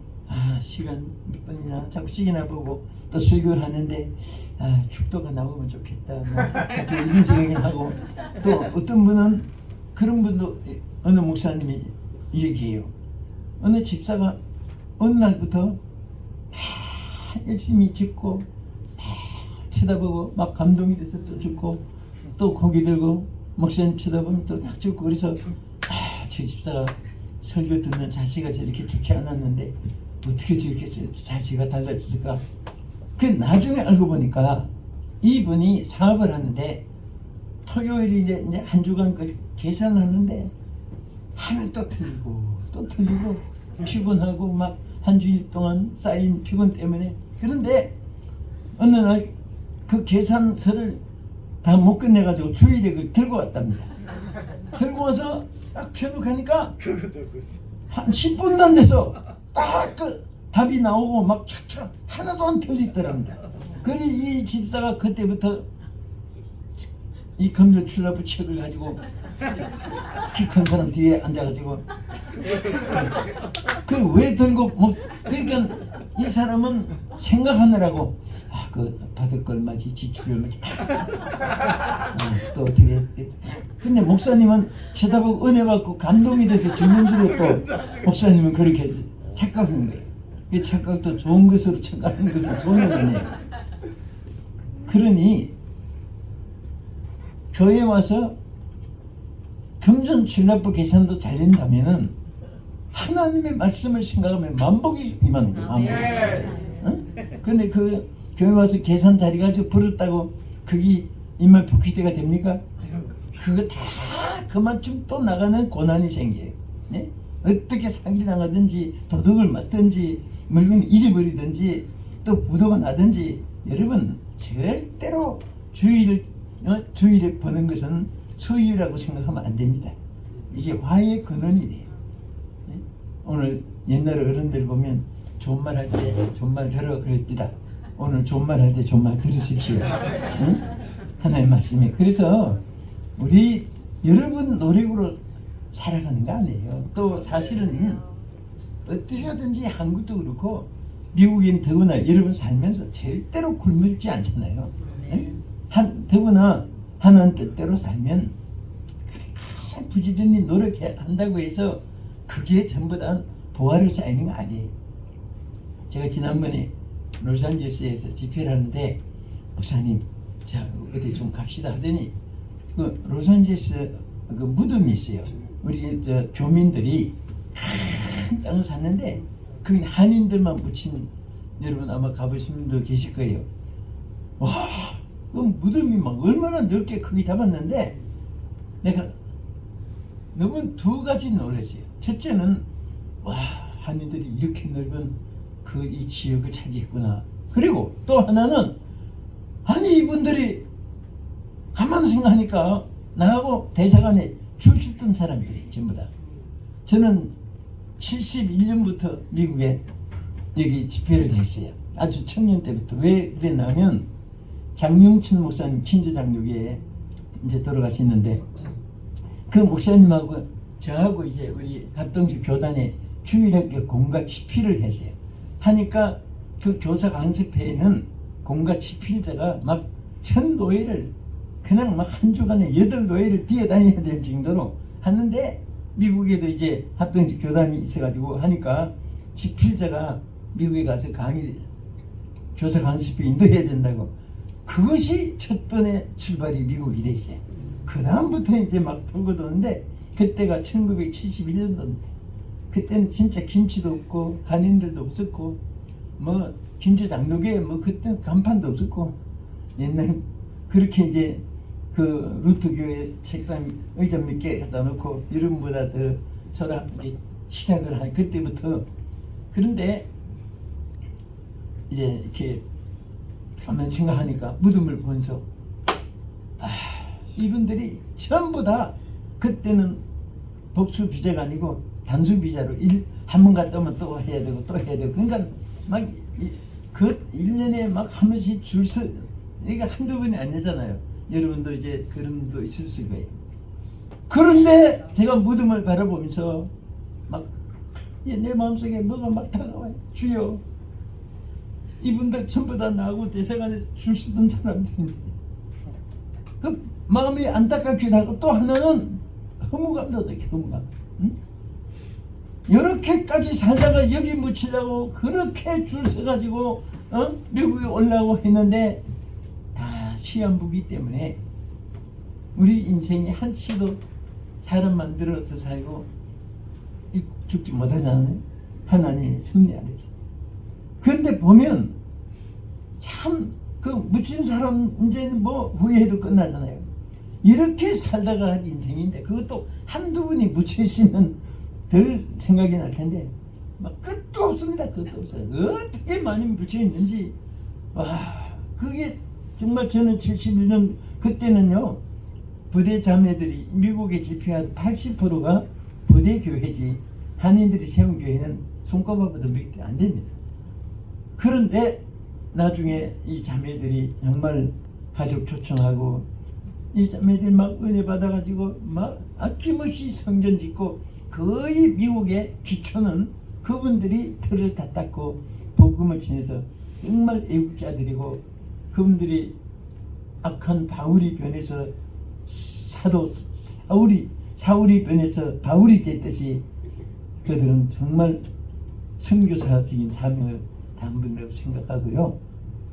시간 몇 분이나 자꾸 시계나 보고 또 설교를 하는데 축도가 나오면 좋겠다 뭐 이런 생각을 하고 또 어떤 분은 그런 분도 어느 목사님이 얘기해요. 어느 집사가 어느 날부터 열심히 짓고 쳐다보고 막 감동이 돼서 또 죽고 또 고기 들고 목사님 쳐다보면 또 딱 죽고 그래서 저 집사가 설교 듣는 자세가 저렇게 좋지 않았는데 어떻게 저렇게 자세가 달라졌을까? 그 나중에 알고 보니까 이분이 사업을 하는데 토요일이 이제 한 주간 계산하는데 하면 또 틀리고 피곤하고 막 한 주일 동안 쌓인 피곤 때문에 그런데 어느 날 그 계산서를 다 못 끝내가지고 주일에 그 들고 왔답니다. 들고 와서 딱 펴놓으니까 한 10분도 안 돼서 딱 그 답이 나오고 막 착착 하나도 안 틀리더랍니다. 그래서 이 집사가 그때부터 이 금전 출납부 책을 가지고 키 큰 사람 뒤에 앉아가지고 그 왜 들고 뭐 그러니까 이 사람은 생각하느라고 그 받을 걸 마치 지출을 마치 또 어떻게 근데 목사님은 쳐다보고 은혜 받고 감동이 돼서 죽는 줄로 또 목사님은 그렇게 착각한 거예요. 이 착각도 좋은 것으로 착각하는 것은 손해라네. 그러니 교회 와서 금전 출납부 계산도 잘 된다면은 하나님의 말씀을 생각하면 만복이 임하는 거예요. 만복. 응? 근데 그 교회 와서 계산 자리 가지고 버렸다고 그게 인말 복귀대가 됩니까? 그거 다 그만큼 또 나가는 고난이 생겨요. 네? 어떻게 사기를 당하든지 도둑을 맞든지 물건을 잊어버리든지 또 부도가 나든지 여러분 절대로 주의를 버는 것은 수입이라고 생각하면 안 됩니다. 이게 화의 근원이 돼요. 네? 오늘 옛날 어른들 보면 좋은 말 할 때 좋은 말 들어 그랬디다. 오늘 좋은 말 할 때 좋은 말 들으십시오. 응? 하나님 말씀이 그래서 우리 여러분 노력으로 살아가는 거 아니에요. 또 사실은 어떻게 하든지 한국도 그렇고 미국인 더구나 여러분 살면서 절대로 굶어 죽지 않잖아요. 네? 더구나 하나님 뜻대로 살면 부지런히 노력한다고 해서 그게 전부 다 보화를 쌓이는 거 아니에요. 제가 지난번에 로스앤젤레스에서 집회를 하는데 목사님 자 어디 좀 갑시다 하더니 그 로스앤젤레스 그 무덤이 있어요. 우리 저 교민들이 큰 땅을 샀는데 거기 한인들만 묻힌 여러분 아마 가보신 분들 계실 거예요. 와, 그 무덤이 막 얼마나 넓게 크게 잡았는데 내가 너무 두 가지 놀랐어요. 첫째는 와 한인들이 이렇게 넓은 그 이 지역을 차지했구나. 그리고 또 하나는 아니 이분들이 가만 생각하니까 나하고 대사관에 줄 서던 사람들이 전부 다. 저는 71년부터 미국에 여기 집회를 했어요. 아주 청년 때부터. 왜 그랬냐면 장용춘 목사님 친저장로교에 이제 돌아가시는데 그 목사님하고 저하고 이제 우리 합동주 교단에 주일학교 공과 집필을 했어요. 하니까 그 교사 강습회에는 공과 집필자가 막 1000노예를 그냥 막 한 주간에 8노예를 뛰어다녀야 될 정도로 하는데 미국에도 이제 합동주 교단이 있어가지고 하니까 집필자가 미국에 가서 강의 교사 강습회 인도해야 된다고 그것이 첫 번의 출발이 미국이 됐어요. 그 다음부터 이제 막 돌고 도는데 그때가 1971년도인데 그때는 진짜 김치도 없고 한인들도 없었고 뭐 김치 장로교에 뭐 그때 간판도 없었고 옛날 그렇게 이제 그 루트 교회 책상 의자 몇 개 갖다 놓고 이름보다 더 저랑 이제 시작을 한 그때부터. 그런데 이제 이렇게 가만 생각하니까 무덤을 보면서 이분들이 전부 다 그때는 복수 비자가 아니고 단수 비자로 한 번 갔다 오면 또 해야 되고 또 해야 되고, 그러니까 막 그 1년에 막 한 번씩 줄 서, 이게 한두 번이 아니잖아요. 여러분도 이제 그런 도 있었을 거예요. 그런데 제가 무덤을 바라보면서 막 내 마음속에 뭐가 막 다가와요. 주여, 이분들 전부 다 나하고 대사관에 줄 서던 사람들인데, 그 마음이 안타깝기도 하고 또 하나는 허무감도 느껴. 허무감. 응? 이렇게까지 살다가 여기 묻히려고 그렇게 줄 서가지고 미국에 올라오고 했는데 다 시한부기 때문에 우리 인생이 한치도 사람 만들어서 살고 죽지 못하잖아요. 하나님이 섭리하지. 그런데 보면 참 그 묻힌 사람 이제는 뭐 후회해도 끝나잖아요. 이렇게 살다가 한 인생인데 그것도 한두 분이 묻혀 있으면 덜 생각이 날 텐데 막 끝도 없습니다. 끝도 없어요. 어떻게 많이 묻혀 있는지. 와, 그게 정말 저는 71년 그때는요, 부대 자매들이 미국에 집회한 80%가 부대 교회지 한인들이 세운 교회는 손꼽아봐도 몇 개 안 됩니다. 그런데 나중에 이 자매들이 정말 가족 초청하고 이 자매들 막 은혜 받아가지고 막 아낌없이 성전 짓고, 거의 미국의 기초는 그분들이 틀을 다 닦고 복음을 전해서 정말 애국자들이고, 그분들이 악한 바울이 변해서 사도 사울이 변해서 바울이 됐듯이 그들은 정말 선교사적인 사명을 다한 분이라고 생각하고요,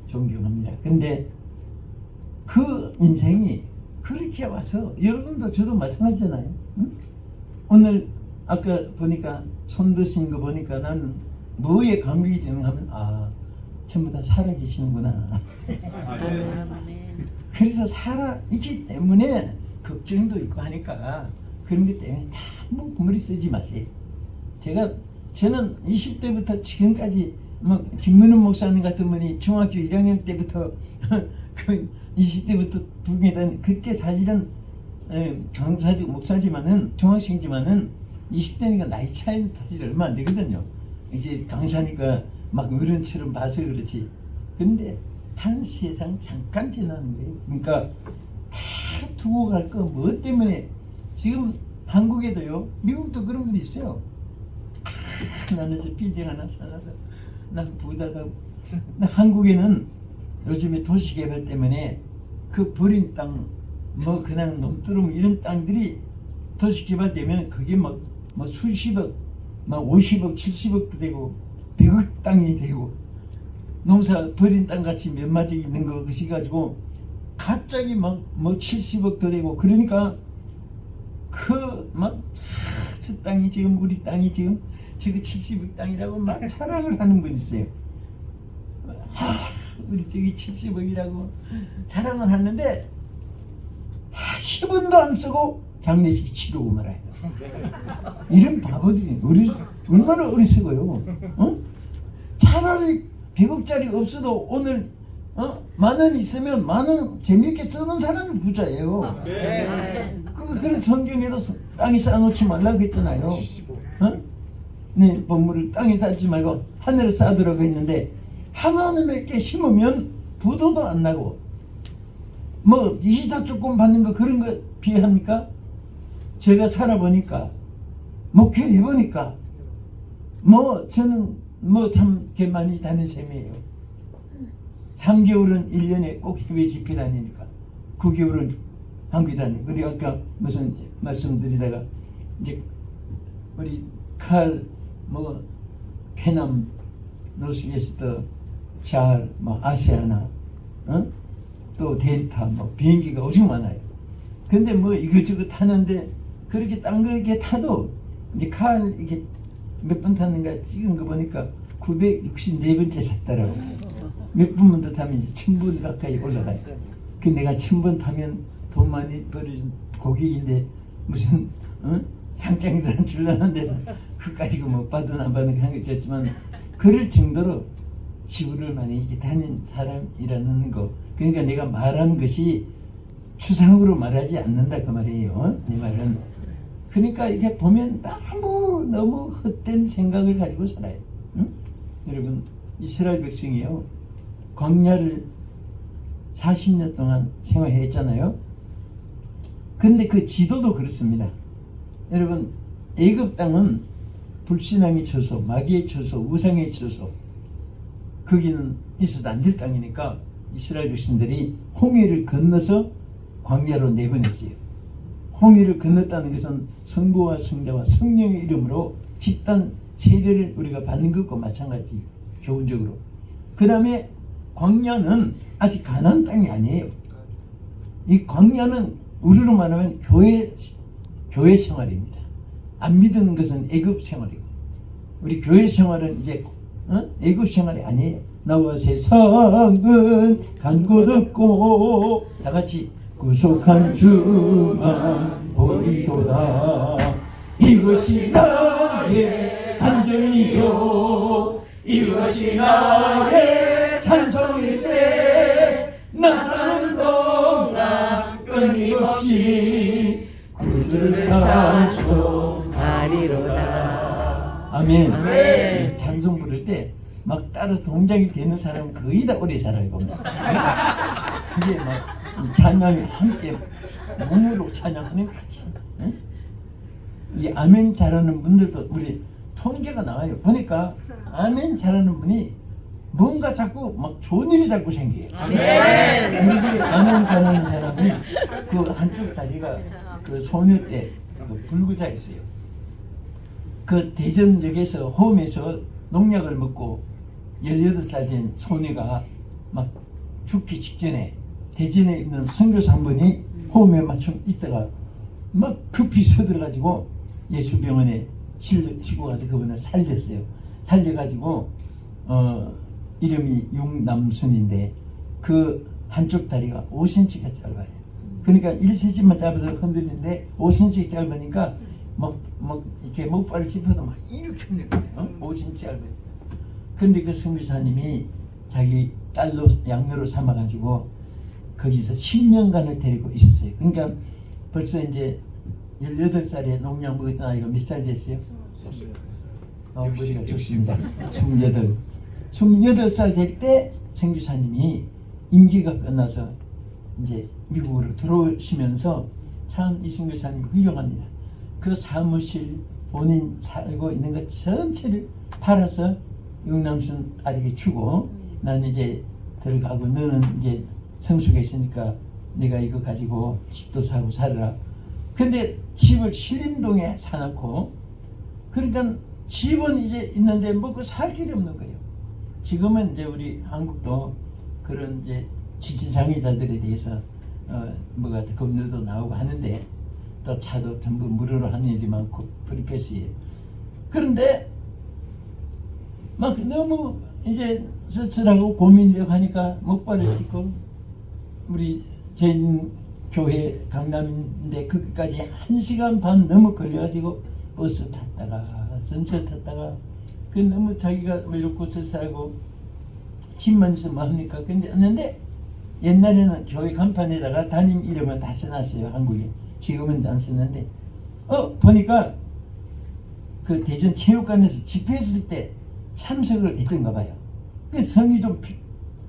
존경합니다. 근데 그 인생이 그렇게 와서 여러분도 저도 마찬가지잖아요. 응? 오늘 아까 보니까 손 드신 거 보니까 나는 뭐에 감격이 되는가 하면 전부 다 살아계시는구나. 그래서 살아있기 때문에 걱정도 있고 하니까 그런 것 때문에 뭐 머리 쓰지 마세요. 저는 20대부터 지금까지 뭐 김문훈 목사님 같은 분이 중학교 1학년 때부터 그 20대부터 북에 다니, 그때 사실은 강사지 목사지만은 중학생이지만은 20대니까 나이 차이는 사실 얼마 안 되거든요. 이제 강사니까 막 어른처럼 봐서 그렇지. 근데 한 세상 잠깐 지나는 거예요. 그러니까 다 두고 갈 거 뭐 때문에 지금 한국에도요, 미국도 그런 분이 있어요. 나는 저 빌딩 하나 살아서 난 보다가 한국에는 요즘에 도시개발 때문에 그 버린 땅, 뭐 그냥 넘두름 이런 땅들이 도시개발되면 그게 뭐 수십억, 막 50억, 70억도 되고 100억 땅이 되고, 농사 버린 땅 같이 몇 마디 있는 거 그시 가지고 갑자기 막 뭐 70억도 되고, 그러니까 그 막 저 땅이 지금 우리 땅이 지금 저거 70억 땅이라고 막 자랑을 하는 분 있어요. 우리 저기 70억이라고 자랑을 하는데 10원도 안 쓰고 장례식 치르고 말아요. 이런 바보들이 얼마나 어리석어요. 차라리 100억짜리 없어도 오늘 10,000원 있으면 10,000원 재미있게 쓰는 사람이 부자예요. 그래서 성경에도 땅에 쌓아놓지 말라고 했잖아요. 네, 보물을 땅에 쌓지 말고 하늘에 쌓으라고 했는데, 하나님께 심으면 부도도 안 나고 뭐 이자 조금 받는 거 그런 거 비합니까? 제가 살아보니까 목회를 해보니까 뭐 저는 뭐 참 많이 다닌 셈이에요. 3개월은 1년에 꼭 해외 집회 다니니까 9개월은 한국에 다니고, 우리 아까 무슨 말씀드리다가 이제 우리 뭐 페남, 노스웨스트, 잘, 뭐 아시아나, 또 델타, 뭐 비행기가 엄청 많아요. 근데 뭐 이것저것 타는데 그렇게 딴 거 이렇게 타도 이제 이게 몇 번 탔는가 찍은 거 보니까 964번째 탔더라고. 몇 번만 더 타면 이제 1000번 가까이 올라가요. 그 내가 1000번 타면 돈 많이 벌어준 고객인데 무슨 상장이라는 줄라는 데서 그까지 뭐 받은 안 받은 한 거였지만 그럴 정도로 지구를 만약에 다닌 사람이라는 거. 그러니까 내가 말한 것이 추상으로 말하지 않는다 그 말이에요. 내 말은. 그러니까 이렇게 보면 너무 헛된 생각을 가지고 살아요. 응? 여러분 이스라엘 백성이요 광야를 40년 동안 생활했잖아요. 근데 그 지도도 그렇습니다. 여러분 애굽 땅은 불신앙의 처소, 마귀의 처소, 우상의 처소, 거기는 있어도 안 될 땅이니까 이스라엘 백성들이 홍해를 건너서 광야로 내보냈어요. 홍해를 건넜다는 것은 성부와 성자와 성령의 이름으로 집단 세례를 우리가 받는 것과 마찬가지. 교훈적으로. 그 다음에 광야는 아직 가나안 땅이 아니에요. 이 광야는 우리로 말하면 교회 생활입니다. 안 믿는 것은 애굽 생활이고, 우리 교회 생활은 이제 애굽 생활이 아니에요. 나와 세상은 간 곳 없고, 다 같이 구속한 주만 보이도다. 이것이 나의 간증이요, 이것이 나의 찬송일세. 나 사는 동안 끊임없이 구주를 찬송하리로다. 아멘. 아멘. 찬송 부를 때 막 따라서 동작이 되는 사람은 거의 다 오래 살아요 보면. 그게 막 이 찬양이 함께 몸으로 찬양하는 거지. 응? 이 아멘 잘하는 분들도 우리 통계가 나와요. 보니까 아멘 잘하는 분이 뭔가 자꾸 막 좋은 일이 자꾸 생겨요. 아멘. 우리 아멘 잘하는 사람이 그 한쪽 다리가 그 소녀 때 불구자였어요. 그 대전역에서 홈에서 농약을 먹고 18살 된 소녀가 막 죽기 직전에 대전에 있는 선교사 한 분이 홈에 맞춤 있다가 막 급히 서들어가지고 예수병원에 실고 가서 그분을 살렸어요. 살려가지고 이름이 육남순인데 그 한쪽 다리가 5cm가 짧아요. 그러니까 1cm만 짧아서 흔들리는데 5cm 짧으니까 막 이렇게 목발을 짚어도 막 이렇게 흔들는 거예요. 5cm 짧아요. 근데 그 선교사님이 자기 딸로 양녀로 삼아가지고 거기서 10년간을 데리고 있었어요. 그러니까 벌써 이제 18살에 농약 먹었던 아이가 몇 살 됐어요? 머리가 좋습니다. 28살 될 때 선교사님이 임기가 끝나서 이제 미국으로 들어오시면서 참 이 선교사님이 훌륭합니다. 그 사무실 본인 살고 있는 것 전체를 팔아서 육남순 딸에게 주고 나는 이제 들어가고 너는 이제 성숙해 있으니까 내가 이거 가지고 집도 사고 살아라. 근데 집을 신림동에 사놓고 그러니까 집은 이제 있는데 먹고 살 길이 없는 거예요. 지금은 이제 우리 한국도 그런 이제 지체장애자들에 대해서 뭐가 검료도 나오고 하는데 또 차도 전부 무료로 하는 일이 많고 프리패스예요. 그런데 막 너무 이제 씁쓸하고 고민되고 하니까 목발을 짚고 우리 제 교회 강남인데 거기까지 1시간 반 넘어 걸려가지고 버스 탔다가 전철 탔다가 그 너무 자기가 외롭고 씁쓸하고 집만 있으면 합니까? 근데 옛날에는 교회 간판에다가 담임 이름을 다 써놨어요. 한국에. 지금은 안 쓰는데 보니까 그 대전 체육관에서 집회했을 때 참석을 했던가 봐요. 그 성이 좀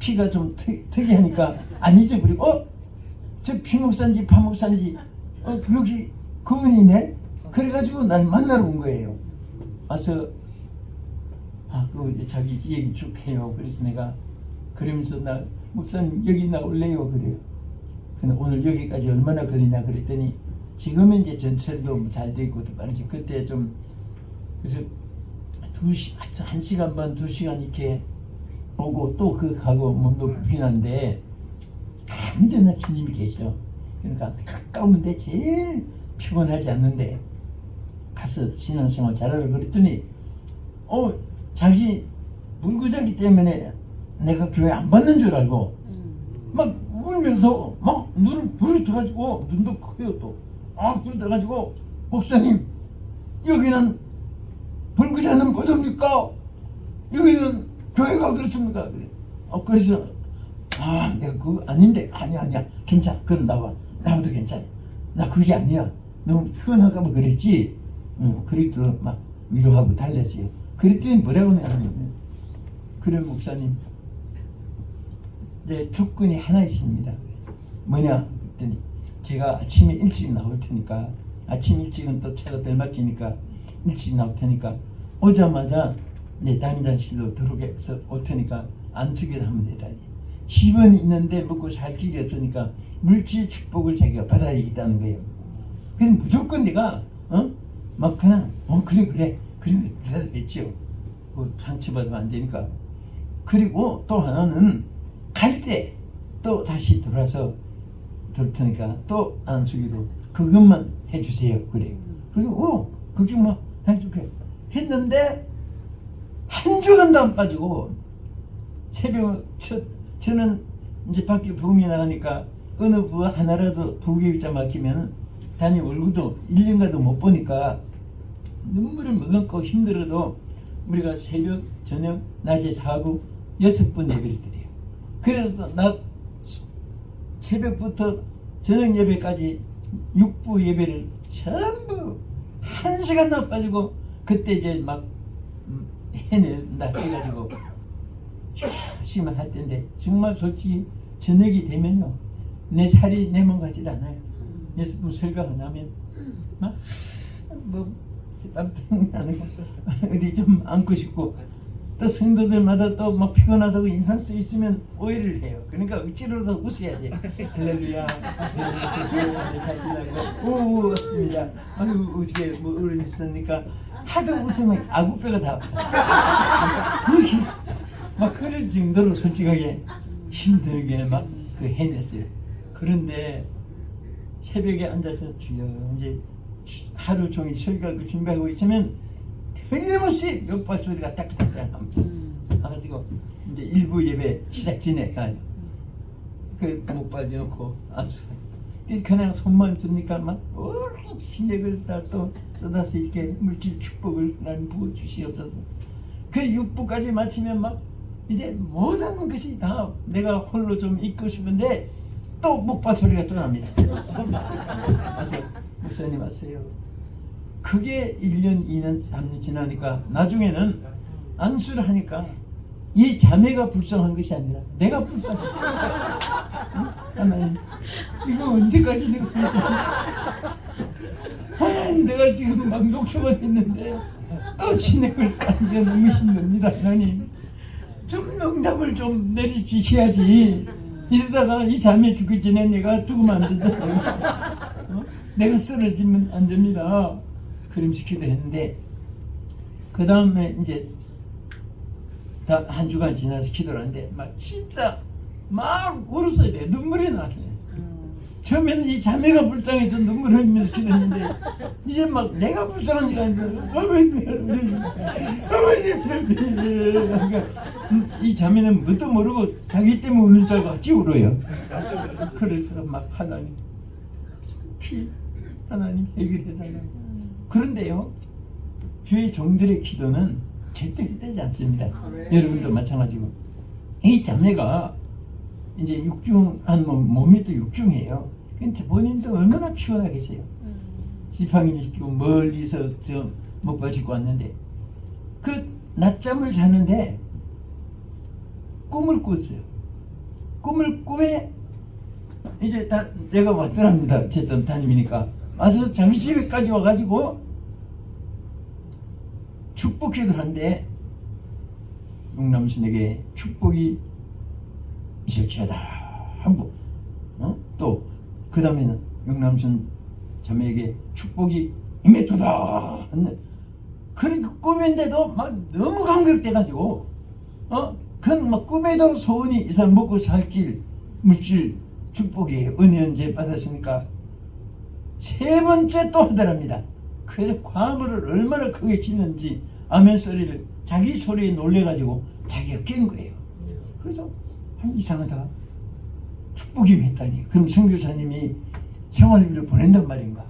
피가 좀 특이하니까 안 잊어버리고 저 피목산지 파목산지 여기 그분이네. 그래가지고 날 만나러 온 거예요. 와서 그 자기 얘기 쭉 해요. 그래서 내가 그러면서 나 목사님 여기 나올래요 그래요. 근데 오늘 여기까지 얼마나 걸리냐 그랬더니 지금은 이제 전철도 잘 돼 있고 빠르지 그때 좀 그래서 1시간 반 2시간 이렇게 오고 또 그 가고 몸도 불편한데 아무데나 주님이 계셔. 그러니까 가까운데 제일 피곤하지 않는데 가서 신앙생활 잘하라 그랬더니 자기 물구자기 때문에 내가 교회 안 받는 줄 알고 막 울면서 막 눈을 불이 떠가지고 눈도 커요 또. 불이 떠가지고 목사님 여기는 불구자는 못 옵니까? 여기는 교회가 그렇습니까? 그래. 그래서 내가 그거 아닌데 아니야 괜찮아. 그럼 나와도 괜찮아. 나 그게 아니야. 너무 피곤할까 봐 그랬지. 그리도 막 위로하고 달랬어요. 그랬더니 뭐라고 하냐면 그래 목사님 내 조건이 하나 있습니다. 뭐냐 그랬더니 제가 아침에 일찍 나올 테니까 아침 일찍은 또 차가 덜 막히니까 일찍 나올 테니까 오자마자 내 담임장실로 들어오게서 올 테니까 안수기를 하면 되다니. 집은 있는데 먹고 살 길이 없으니까 물질 축복을 자기가 받아야 되겠다는 거예요. 그래서 무조건 내가 막 그냥 그래 대답했죠. 뭐 상처받으면 안 되니까. 그리고 또 하나는 갈 때 또 다시 돌아서 들 테니까 또 안수기도 그것만 해주세요. 그래. 그래서 걱정 마 해줄게 했는데 한 주간도 안 빠지고 새벽 저는 이제 밖에 부흥이 나가니까 어느 부 하나라도 부교육자 맡기면 단위 얼굴도 1년가도 못 보니까 눈물을 머금고 힘들어도 우리가 새벽, 저녁, 낮에 4부 6번 예배를 드려요. 그래서 나 새벽부터 저녁 예배까지 6부 예배를 전부 1시간도 안 빠지고 그때 이제 막 해낸다 해가지고 열심히 할 텐데 정말 솔직히 저녁이 되면요 내 살이 내 몸 같지도 않아요. 6번 설교하고 나면 막뭐 땀 나는 거 어디 좀 안고 싶고 또 성도들마다 또 막 피곤하다고 인상 쓰 있으면 오해를 해요. 그러니까 억지로도 웃어야 돼요. 할렐루야, 할렐루야, 잘 지나고 우 왔습니다. 아유 어떻게 뭐 어른 있으니까 하도 웃으면 아구뼈가 다 아파. 이렇게 막 그럴 정도로 솔직하게 힘들게 막 그 해냈어요. 그런데 새벽에 앉아서 주여 이제 하루 종일 설교하고 준비하고 있으면 틀림없이 몇발 소리가 딱딱딱 합니다. 가지고 이제 일부 예배 시작 전에 그 목발 넣고 안수 그냥 손만 쓰니까 막 힘력을 다 또 쏟아서 이렇게 물질 축복을 나는 부어 주시옵소서. 그 6부까지 마치면 막 이제 모든 것이 다 내가 홀로 좀 있고 싶은데 또 목발 소리가 또 납니다. 그래서 목사님 왔어요. 그게 1년, 2년, 3년 지나니까 나중에는 안수를 하니까 이 자매가 불쌍한 것이 아니라 내가 불쌍해. 하나님 이거 언제까지 내가 하나님 내가 지금 막 녹초가 됐는데 또 진행을 하는데 너무 힘듭니다. 하나님 좀 응답을 좀 내려주셔야지. 이러다가 이 자매 죽기 전에 내가 죽으면 안 되잖아요. 내가 쓰러지면 안 됩니다. 그러면서 기도했는데 그 다음에 이제 다 한 주간 지나서 기도를 하는데 막 진짜 막 울었어야 돼요. 눈물이 났어요. 처음에는 이 자매가 불쌍해서 눈물을 흘리면서 기도했는데 이제 막 내가 불쌍한 지가 아니라 어머니 그러니까 이 자매는 뭣도 모르고 자기 때문에 우는 줄 알고 같이 울어요. 그래서 막 하나님 해결해달라고. 그런데요 주의 종들의 기도는 절대 헛되지 않습니다. 여러분도 마찬가지고 이 자매가 이제 육중한 몸이 또 육중이에요. 그러니까 본인도 얼마나 피곤하겠어요. 지팡이 짚고 멀리서 저 목발 짚고 왔는데 그 낮잠을 자는데 꿈을 꿨어요. 꿈을 꾸에 이제 다 내가 왔더랍니다. 어쨌든 담임이니까 와서 자기 집에까지 와가지고 축복 기도를 하는데 용남순에게 축복이 있을지어다 하고 또 그 다음에는 용남순 자매에게 축복이 임했도다 했네. 그러니까 꿈인데도 막 너무 감격돼가지고 그건 막 꿈에도 소원이 이 사람 먹고 살 길 물질 축복이 은혜언제 받았으니까 세 번째 또 하더랍니다. 그래서 과물을 얼마나 크게 치는지 아멘 소리를 자기 소리에 놀래가지고 자기가 깬 거예요. 그래서 이상하다. 축복이 했다니. 그럼 선교사님이 생활비를 보낸단 말인가?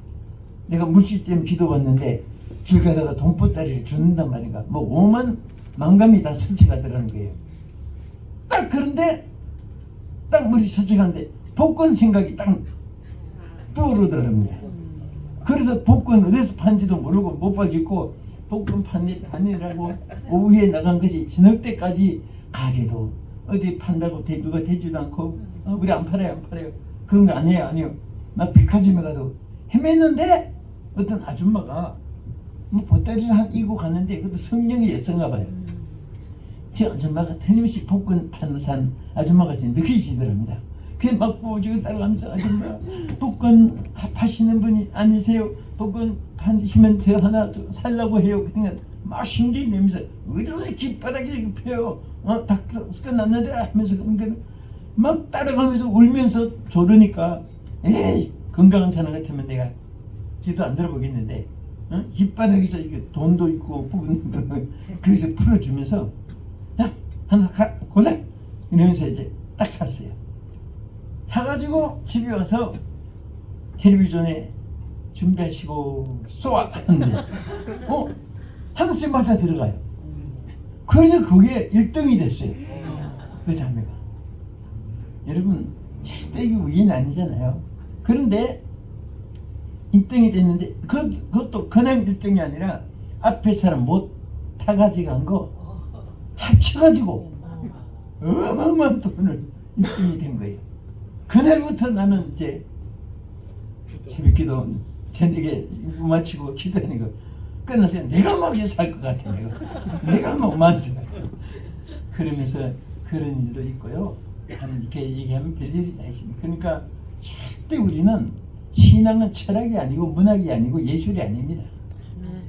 내가 물질 때문에 기도받는데 길 가다가 돈보따리를 주는단 말인가? 뭐 5만 만감이 다 설치가 들어가는 거예요. 딱 그런데 딱 머리 설치하는데 복권 생각이 딱 떠오르더랍니다. 그래서 복권 어디서 판지도 모르고 못 봐짓고 복권 판이라고 오후에 나간 것이 저녁 때까지 가게도 어디 판다고 누가 대주도 않고 우리 안 팔아요. 그런 거 아니에요. 막 백화점에 가도 헤맸는데 어떤 아줌마가 뭐 보따리를 이고 갔는데 그것도 성령의 예서인가 봐요. 저 아줌마가 틀림없이 복권 파는 산 아줌마같이 느끼시더랍니다. 그게 막 보지고 따라가면서 아줌마 복권 파시는 분이 아니세요? 복권 파시면 저 하나 살라고 해요. 그러니까 막 신기 내면서 어디로 깃바닥에 펴요. 다 끝났는데 하면서 막 따라가면서 울면서 조르니까 에이 건강한 사람 같으면 내가 기도 안 들어보겠는데 깃바닥에서 이게 돈도 있고 그래서 풀어주면서 야 하나 골라 이러면서 이제 딱 샀어요. 사가지고 집에 와서 텔레비전에 준비하시고 쏘아 하는데 하나씩 맞아 들어가요. 그래서 그게 1등이 됐어요. 그 자매가. 여러분 절대 이게 우연 아니잖아요. 그런데 1등이 됐는데 그것도 그냥 1등이 아니라 앞에 사람 못 타가지고 간 거 합쳐가지고 어마어마한 돈을 1등이 된 거예요. 그날부터 나는 이제 새벽기도 저녁에 마치고 기도하는 거 끝나서 내가 먹이 살 것 같아. 내가 뭐 만져. 그러면서 그런 일도 있고요. 이렇게 얘기하면 별일이 다 있습니다. 그러니까 절대 우리는 신앙은 철학이 아니고 문학이 아니고 예술이 아닙니다.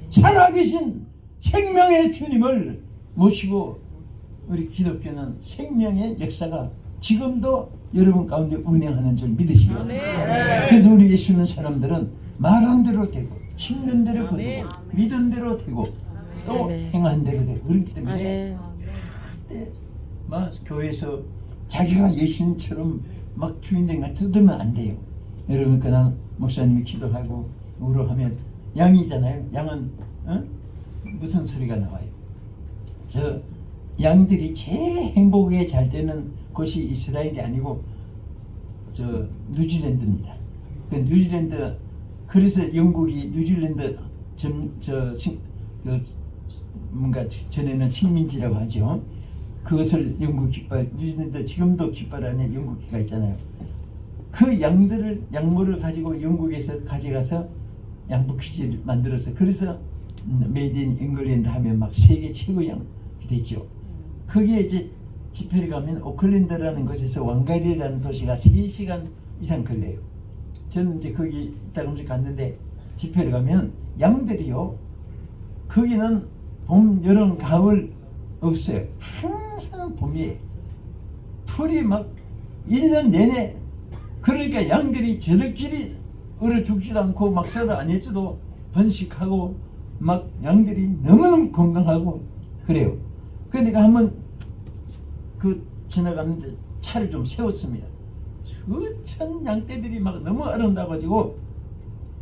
살아계신 생명의 주님을 모시고 우리 기독교는 생명의 역사가 지금도 여러분 가운데 운행하는 줄 믿으시기 바랍니다. 그래서 우리 예수 믿는 사람들은 말한 대로 되고 힘든 대로 거두고 믿은 대로 되고 또 행한 대로 되고 그렇기 때문에 막 교회에서 자기가 예수님처럼 막 주인된 뜯으면 안 돼요. 여러분 그냥 목사님이 기도하고 우러하면 양이잖아요. 양은 무슨 소리가 나와요? 저 양들이 제일 행복하게 잘 되는 곳이 이스라엘이 아니고 저 뉴질랜드입니다. 그 뉴질랜드 그래서 영국이 뉴질랜드 뭔가 전에는 식민지라고 하죠. 그것을 영국 깃발 뉴질랜드 지금도 깃발 안에 영국기가 있잖아요. 그 양들을 양모를 가지고 영국에서 가져가서 양부퀴즈를 만들어서 그래서 메이드 인 잉글랜드 하면 막 세계 최고 양이 됐죠. 거기에 이제 집회를 가면 오클랜드라는 곳에서 왕가리라는 도시가 3시간 이상 걸려요. 저는 이제 거기 있다가 갔는데 집회를 가면 양들이요. 거기는 봄, 여름, 가을 없어요. 항상 봄이에요. 풀이 막 1년 내내 그러니까 양들이 저들끼리 얼어 죽지도 않고 막 썩어 안 해줘도 번식하고 막 양들이 너무너무 건강하고 그래요. 그러니까 한번 그 지나가는데 차를 좀 세웠습니다. 수천 양떼들이 막 너무 아름다워가지고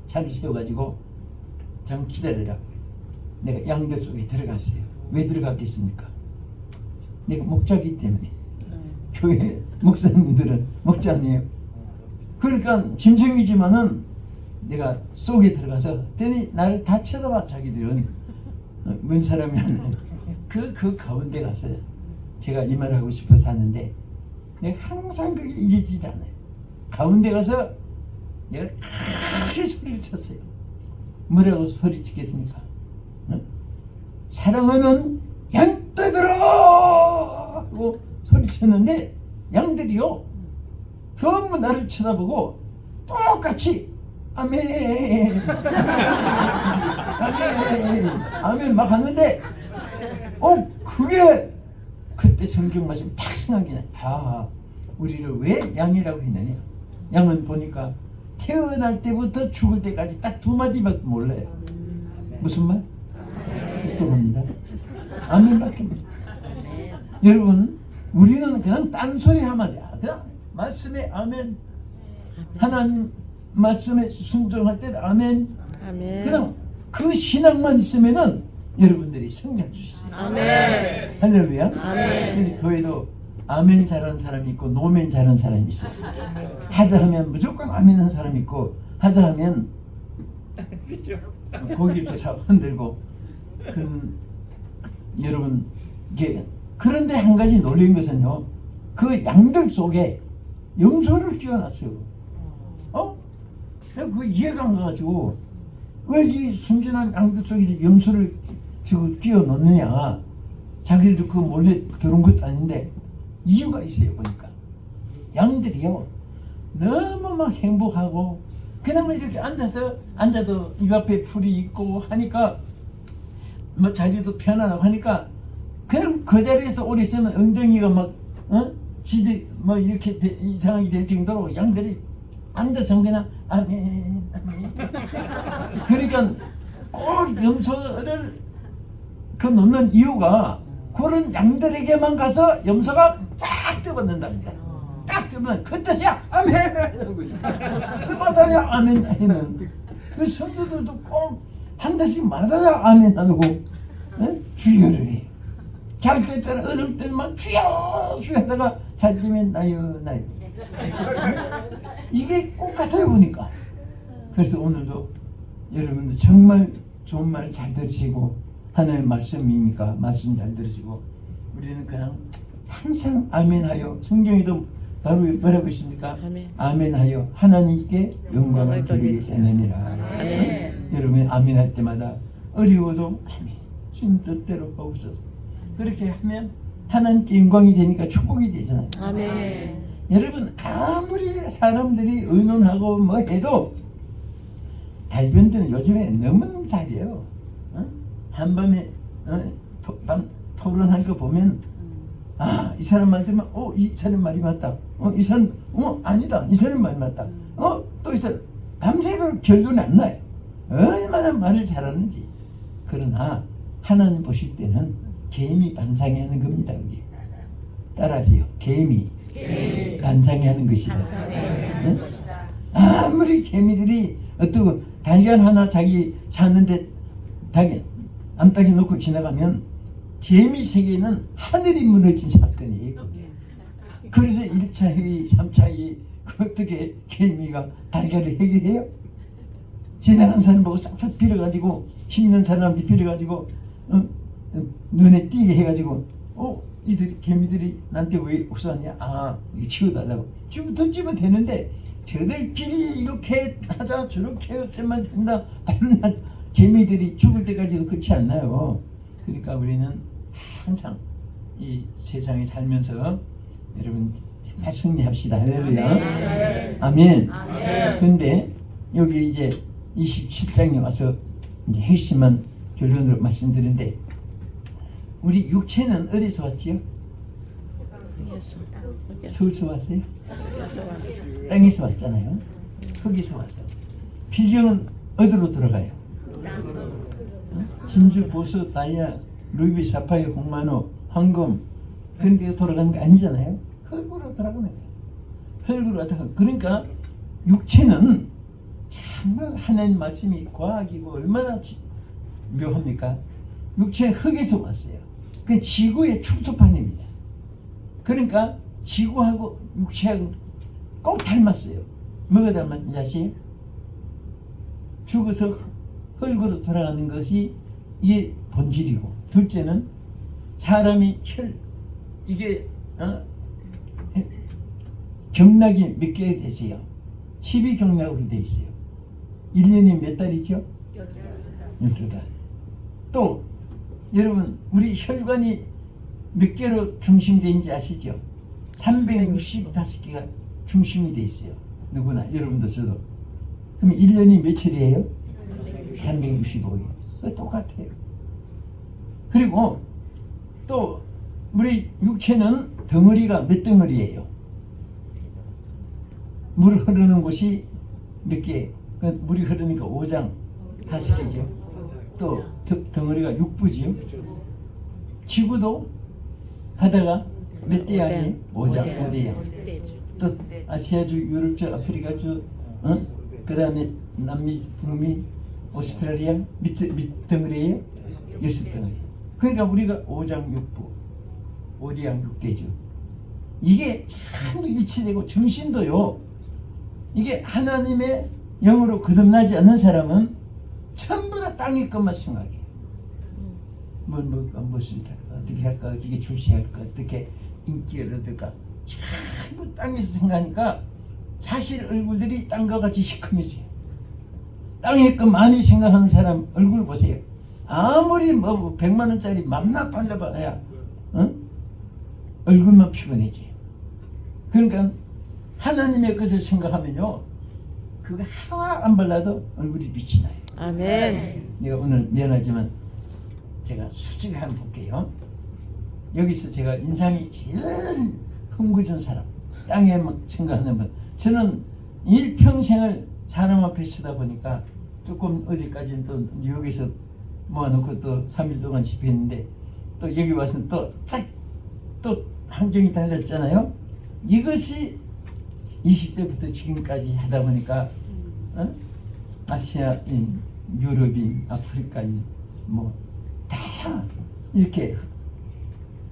차를 세워가지고 잠깐 기다리라고 해서 내가 양들 속에 들어갔어요. 왜 들어갔겠습니까? 내가 목자기 때문에. 교회 목사님들은 목자니에요. 그러니까 짐승이지만은 내가 속에 들어가서 때니 나를 다 쳐다봐. 자기들은 뭔 사람이었나. 그 가운데 가서 제가 이 말을 하고 싶어서 하는데 내가 항상 그게 잊어지지 않아요. 가운데 가서 내가 크게 소리를 쳤어요. 뭐라고 소리 치겠습니까? 사랑하는 양떼들아! 하고 소리쳤는데 양들이요 전부 나를 쳐다보고 똑같이 아멘 아멘 아멘 막 하는데 그게 그때 성경 말씀 딱 생각이 나요. 아, 우리를 왜 양이라고 했느냐. 양은 보니까 태어날 때부터 죽을 때까지 딱 2마디밖에 몰라요. 무슨 말? 또 봅니다. 아멘밖에 몰라요. 여러분 우리는 그냥 딴소리 하면 그냥 말씀에 아멘. 하나님 말씀에 순종할 때 아멘. 아멘. 그냥 그 신앙만 있으면은 여러분들이 승리할 수 있어요. 아멘. 할렐루야. 아멘. 그래서 교회도 아멘 잘하는 사람이 있고 노멘 잘하는 사람이 있어요. 하자 하면 무조건 아멘 하는 사람이 있고 하자 하면 그죠? 고기조차 흔들고 여러분 이게 그런데 한 가지 놀란 것은요. 그 양들 속에 염소를 끼워놨어요. 그 이해가 안 가가지고 왜 이 순진한 양들 속에서 염소를 끼워 놓느냐. 자기들도 그 몰래 들은 것도 아닌데 이유가 있어요. 보니까 양들이요 너무 막 행복하고 그냥 이렇게 앉아도 이 앞에 풀이 있고 하니까 뭐 자리도 편안하고 하니까 그냥 그 자리에서 오래 있으면 엉덩이가 막 지지 뭐 이렇게 이상하게 될 정도로 양들이 앉아서 그냥 아멘 아멘. 그러니까 꼭 염소를 그 놓는 이유가 그런 양들에게만 가서 염소가 딱 집어넣는답니다. 딱 집어넣는 그 뜻이야 아멘 하는 거지. 그 마다야 아멘 하는 그 성도들도 꼭 한 대씩 마다야 아멘 하고 주여를 해. 잘 때는 어릴 때는 막 주여 주여 하다가 잘 때면 나요 나요. 이게 꼭 같아요 보니까. 그래서 오늘도 여러분들 정말 좋은 말 잘 들으시고 하나님의 말씀이니까 말씀 잘 들으시고 우리는 그냥 항상 아멘하여 성경에도 바로 뭐라고 있습니까? 아멘하여 하나님께 영광을 돌리게 되느니라. 여러분 아멘할 때마다 어려워도 아멘 주님 뜻대로 하옵소서. 그렇게 하면 하나님께 영광이 되니까 축복이 되잖아요. 아멘. 여러분 아무리 사람들이 의논하고 뭐 해도 달변들은 요즘에 너무너무 잘해요. 한밤에 토론한 거 보면 이 사람 말 들으면 이 사람 말이 맞다. 이 사람 아니다. 이 사람 말이 맞다. 또 이 사람 밤새도록 결론이 안 나요. 얼마나 말을 잘하는지. 그러나 하나님 보실 때는 개미 반상에 하는 겁니다. 그게. 따라하세요. 개미 반상에 하는 것이다. 응? 아무리 개미들이 어떻고 달걀 하나 자기 잤는데 암탉에 놓고 지나가면 개미 세계는 하늘이 무너진 사건이에요. 그게. 그래서 1차 회의, 3차 회의 어떻게 개미가 달걀을 해결해요? 지나간 사람 보고 싹싹 빌어가지고 힘든 사람한테 빌어가지고 눈에 띄게 해가지고 개미들이 나한테 왜 없었냐? 이거 치워달라고 던지면 되는데 저들끼리 이렇게 하자 저렇게 없으면 된다. 밤낮 개미들이 죽을 때까지도 그렇지 않나요? 그러니까 우리는 항상 이 세상에 살면서 여러분 정말 승리합시다. 할렐루야. 아멘. 그런데 여기 이제 27장에 와서 이제 핵심만 결론으로 말씀드리는데 우리 육체는 어디서 왔지요? 서울서 왔어요? 땅에서 왔잖아요. 거기서 왔어. 필경은 어디로 들어가요? 진주, 보석, 다이아, 루비, 사파이어, 홍만호, 황금 그런 데가 돌아가는 게 아니잖아요. 흙으로 돌아가는 거예요. 흙으로 돌아가. 그러니까 육체는 정말 하나님 말씀이 과학이고 얼마나 묘합니까? 육체는 흙에서 왔어요. 그 지구의 축소판입니다. 그러니까 지구하고 육체하고 꼭 닮았어요. 뭐가 닮았는지 아세요? 죽어서 흙으로 돌아가는 것이 이게 본질이고, 둘째는 사람이 이게 경락이 몇 개 되세요? 12경락으로 되어 있어요. 1년이 몇 달이죠? 12달. 또 여러분 우리 혈관이 몇 개로 중심되어 있는지 아시죠? 365개가 중심이 되어 있어요. 누구나 여러분도 저도. 그럼 1년이 며칠이에요? 365일. 똑같아요. 그리고 또 우리 육체는 덩어리가 몇 덩어리예요? 물 흐르는 곳이 몇 개? 물이 흐르니까 5장 5개죠. 또 덩어리가 6부지요. 지구도 하다가 몇 대양이? 5장 5대양. 또 아시아주, 유럽주, 아프리카주, 그다음에 남미, 북미, 오스트레일리아 밑덩어리예요. 6덩어리. 그러니까 우리가 오장육부, 오디양육대주. 이게 참 일치되고 정신도요. 이게 하나님의 영으로 거듭나지 않는 사람은 전부 다 땅의 것만 생각해요. 무엇을 할까, 어떻게 할까, 어떻게 출세할까, 어떻게 인기를 얻을까, 전부 땅에서 생각하니까 사실 얼굴들이 땅과 같이 시커매져요. 땅의 것 많이 생각하는 사람 얼굴 보세요. 아무리 뭐 100만 원짜리 맘나 발라봐야 얼굴만 피곤해져요. 그러니까 하나님의 것을 생각하면요, 그거 하나 안 발라도 얼굴이 빛이 나요. 아멘. 내가 오늘 미안하지만 제가 솔직히 한번 볼게요. 여기서 제가 인상이 제일 흥구전 사람, 땅에 막 생각하는 분. 저는 일평생을 사람 앞에 서다 보니까 조금 어제까지는 또 뉴욕에서 모아놓고 또 3일 동안 집회했는데 또 여기 와서 또 환경이 달랐잖아요. 이것이 20대부터 지금까지 하다 보니까 아시아인, 유럽인, 아프리카인 뭐 다 이렇게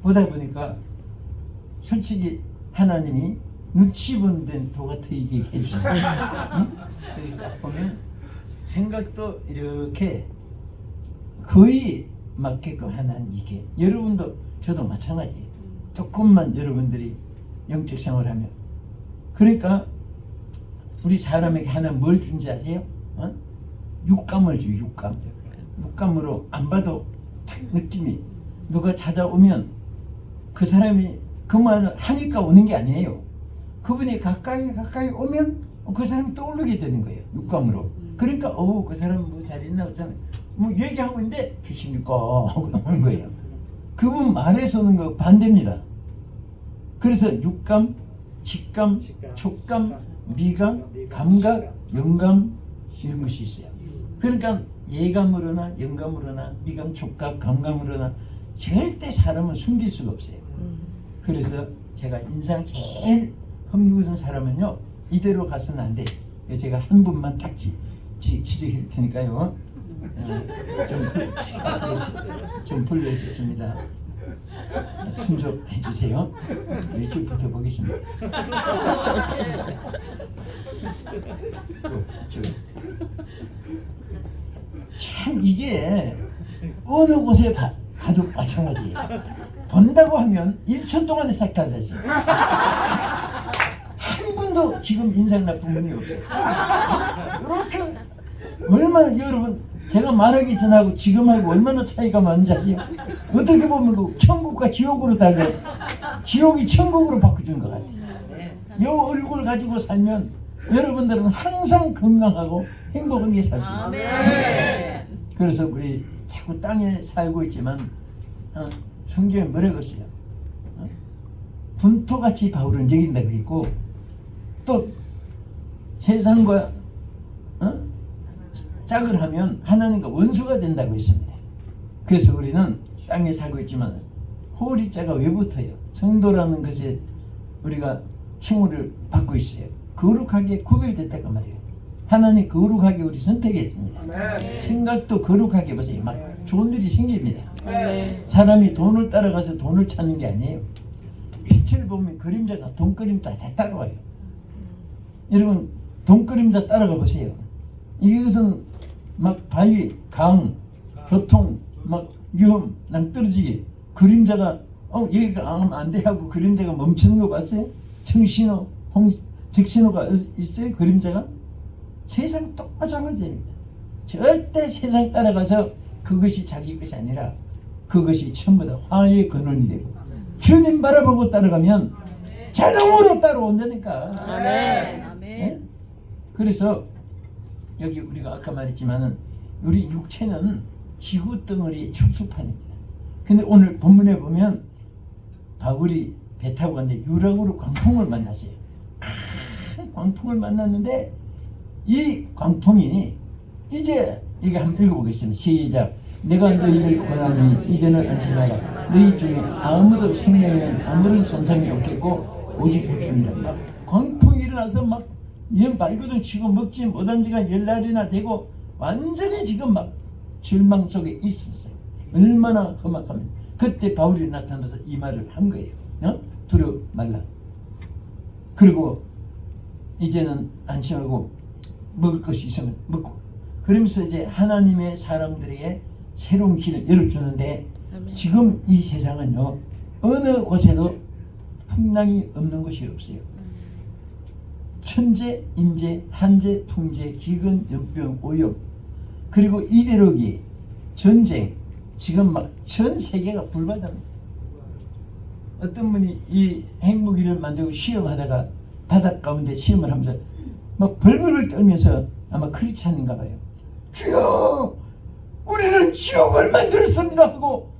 보다 보니까 솔직히 하나님이 눈치 보는 도 같게 해주세요. 그러니까 보면 생각도 이렇게 거의 맞게끔 하나님 이게 여러분도 저도 마찬가지. 조금만 여러분들이 영적 생활하면 그러니까 우리 사람에게 하나 뭘 준지 아세요? 육감을 줘요. 육감으로 안 봐도 탁 느낌이 누가 찾아오면 그 사람이 그 말을 하니까 오는 게 아니에요. 그분이 가까이 오면 그 사람이 떠오르게 되는 거예요. 육감으로. 그러니까 그 사람 뭐 잘 있나 없잖아. 뭐 얘기하고 있는데 계십니까? 하고 오는 거예요. 그분 말에서 오는 거 반대입니다. 그래서 육감, 직감, 촉감, 미감, 감각, 영감 이런 것이 있어요. 그러니까 예감으로나 영감으로나 미감, 촉감, 감감으로나 절대 사람은 숨길 수가 없어요. 그래서 제가 인상 제일 흠구진 사람은요, 이대로 가서는 안 돼. 제가 한 분만 딱 지적할 테니까요. 좀 불러야겠습니다. 순종해 주세요. 이쪽부터 보겠습니다. 참 이게 어느 곳에 가도 마찬가지예요. 본다고 하면 1초 동안에 싹 달라지. 한 분도 지금 인상 나쁜 분이 없어요. 이렇게 얼마나 여러분 제가 말하기 전하고 지금하고 얼마나 차이가 많은지 아세요? 어떻게 보면 그 천국과 지옥으로 달려 지옥이 천국으로 바꿔준 것 같아요. 이 얼굴 가지고 살면 여러분들은 항상 건강하고 행복하게 살 수 있어요. 그래서 우리 자꾸 땅에 살고 있지만 성경에 뭐라고 했어요? 분토같이 바울은 여긴다고 했고 또 세상과 짝을 하면 하나님과 원수가 된다고 했습니다. 그래서 우리는 땅에 살고 있지만 호리자가 왜 붙어요? 성도라는 것에 우리가 칭호를 받고 있어요. 거룩하게 구별됐다고 말이에요. 하나님 거룩하게 우리 선택했습니다. 생각도 거룩하게 보세요. 막 좋은 일이 생깁니다. 사람이 돈을 따라가서 돈을 찾는 게 아니에요. 빛을 보면 그림자가 돈그림자 다 따라와요. 여러분 돈그림자 따라가 보세요. 이것은 막 바위, 강, 교통, 막 위험, 낭떠러지기 그림자가 여기가 안 돼 하고 그림자가 멈추는 거 봤어요? 청신호, 적신호가 있어요? 그림자가? 세상 똑마찬가지입니다. 절대 세상 따라가서 그것이 자기 것이 아니라 그것이 전부 다 화해의 근원이 되고 주님 바라보고 따라가면 자동으로 따라온다니까. 아멘. 네? 그래서 여기 우리가 아까 말했지만은 우리 육체는 지구 덩어리의 축소판입니다. 근데 오늘 본문에 보면 바울이 배 타고 갔는데 유랑으로 광풍을 만났어요. 광풍을 만났는데 이 광풍이 이제 이게 한번 읽어보겠습니다. 시작. 내가 너희를 권하니 이제는 안심하라. 너희 중에 아무도 생명에는 아무런 손상이 없겠고 오직 백분이란다. 광풍이 일어나서 막 발구둥 치고 먹지 못한 지가 10날이나 되고 완전히 지금 막 절망 속에 있었어요. 얼마나 험악하면 그때 바울이 나타나서 이 말을 한 거예요. 두려워 말라. 그리고 이제는 안심하고 먹을 것이 있으면 먹고, 그러면서 이제 하나님의 사람들에게 새로운 길을 열어주는데, 아멘. 지금 이 세상은요 어느 곳에도 풍랑이 없는 곳이 없어요. 천재, 인재, 한재, 풍재, 기근, 연병, 오염, 그리고 이대로기, 전쟁, 지금 막 전 세계가 불바다입니다. 어떤 분이 이 핵무기를 만들고 시험하다가 바닷 가운데 시험을 하면서 막 벌벌을 떨면서, 아마 크리스찬인가 봐요. 주여, 우리는 지옥을 만들었습니다 하고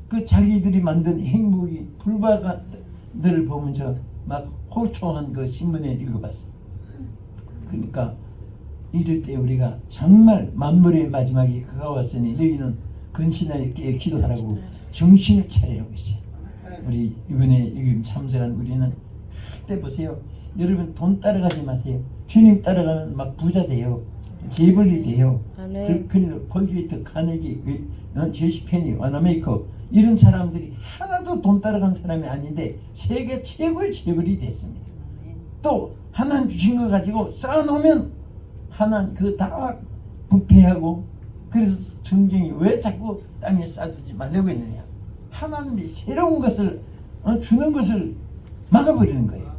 그 자기들이 만든 핵무기 불바다들을 보면서 막 호초한 그 신문에 읽어봤어요. 그러니까 이럴 때 우리가 정말 만물의 마지막이 가까웠으니 너희는 근신하여 기도하라고 정신을 차리라고 있어요. 우리 이번에 여기 참석한 우리는 그때 보세요. 여러분 돈 따라가지 마세요. 주님 따라가면 막 부자 돼요. 재벌이 돼요. 아멘. 콜게이트, 카네기, 제시페니, 와나메이커 이런 사람들이 하나도 돈 따라간 사람이 아닌데 세계 최고의 재벌이 됐습니다. 또 하나님 주신 거 가지고 쌓아놓으면 하나님 그 다 부패하고, 그래서 성경이 왜 자꾸 땅에 쌓아두지 말라고 했느냐. 하나님이 새로운 것을 주는 것을 막아버리는 거예요.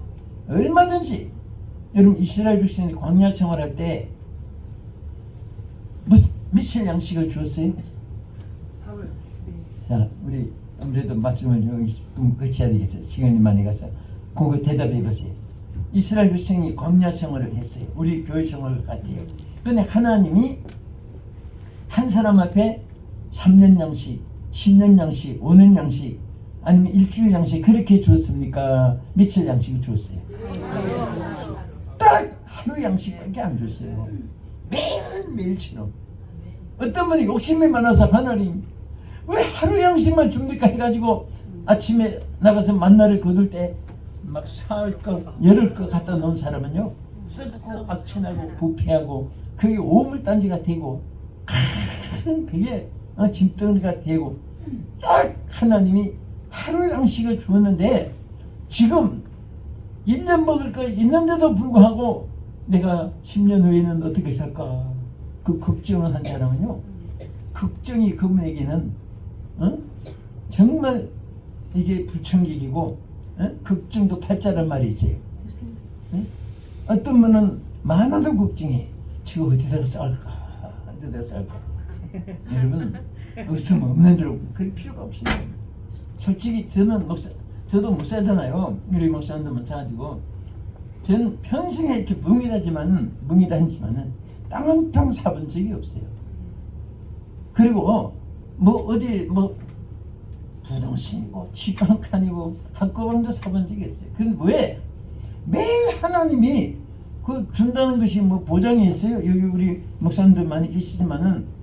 얼마든지. 여러분 이스라엘 백성이 광야 생활할 때 며칠 양식을 주었어요? 자, 우리 아무래도 말씀을 좀 거쳐야 되겠어요. 시간이 많이 가서 그거 대답해 보세요. 이스라엘 백성이 광야 생활을 했어요. 우리 교회 생활을 같아요. 근데 하나님이 한 사람 앞에 3년 양식, 10년 양식, 5년 양식, 아니면 일주일 양식 그렇게 주었습니까? 며칠 양식을 주었어요? 딱 하루 양식밖에 안 줬어요. 매일매일처럼. 어떤 분이 욕심이 많아서 하나님 왜 하루 양식만 줍니까 해가지고 아침에 나가서 만나를 거둘 때 막 사흘 거 열흘 거 갖다 놓은 사람은요 썩고 악취나고 부패하고 그게 오물단지가 되고 큰 그게 짐덩이가 되고, 딱 하나님이 하루 양식을 주었는데 지금 1년 먹을 거 있는데도 불구하고 내가 10년 후에는 어떻게 살까 그 걱정을 한 사람은요, 걱정이 그분에게는 정말 이게 부천객이고 걱정도 팔자란 말이 있어요. 어떤 분은 많아도 걱정해. 지금 어디다가 쌀까 어디다가 쌀까. 여러분 없으면 없는 대로 그럴 필요가 없어요. 솔직히 저는 저도 목사잖아요. 우리 목사님도 마찬가지고 저는 평생에 이렇게 뭉이다지만은 땅 한 평 사본 적이 없어요. 그리고 뭐 어디 뭐 부동산이고 집 한 칸이고 한꺼번도 사본 적이 없어요. 그건 왜? 매일 하나님이 그 준다는 것이 뭐 보장이 있어요. 여기 우리 목사님들 많이 계시지만은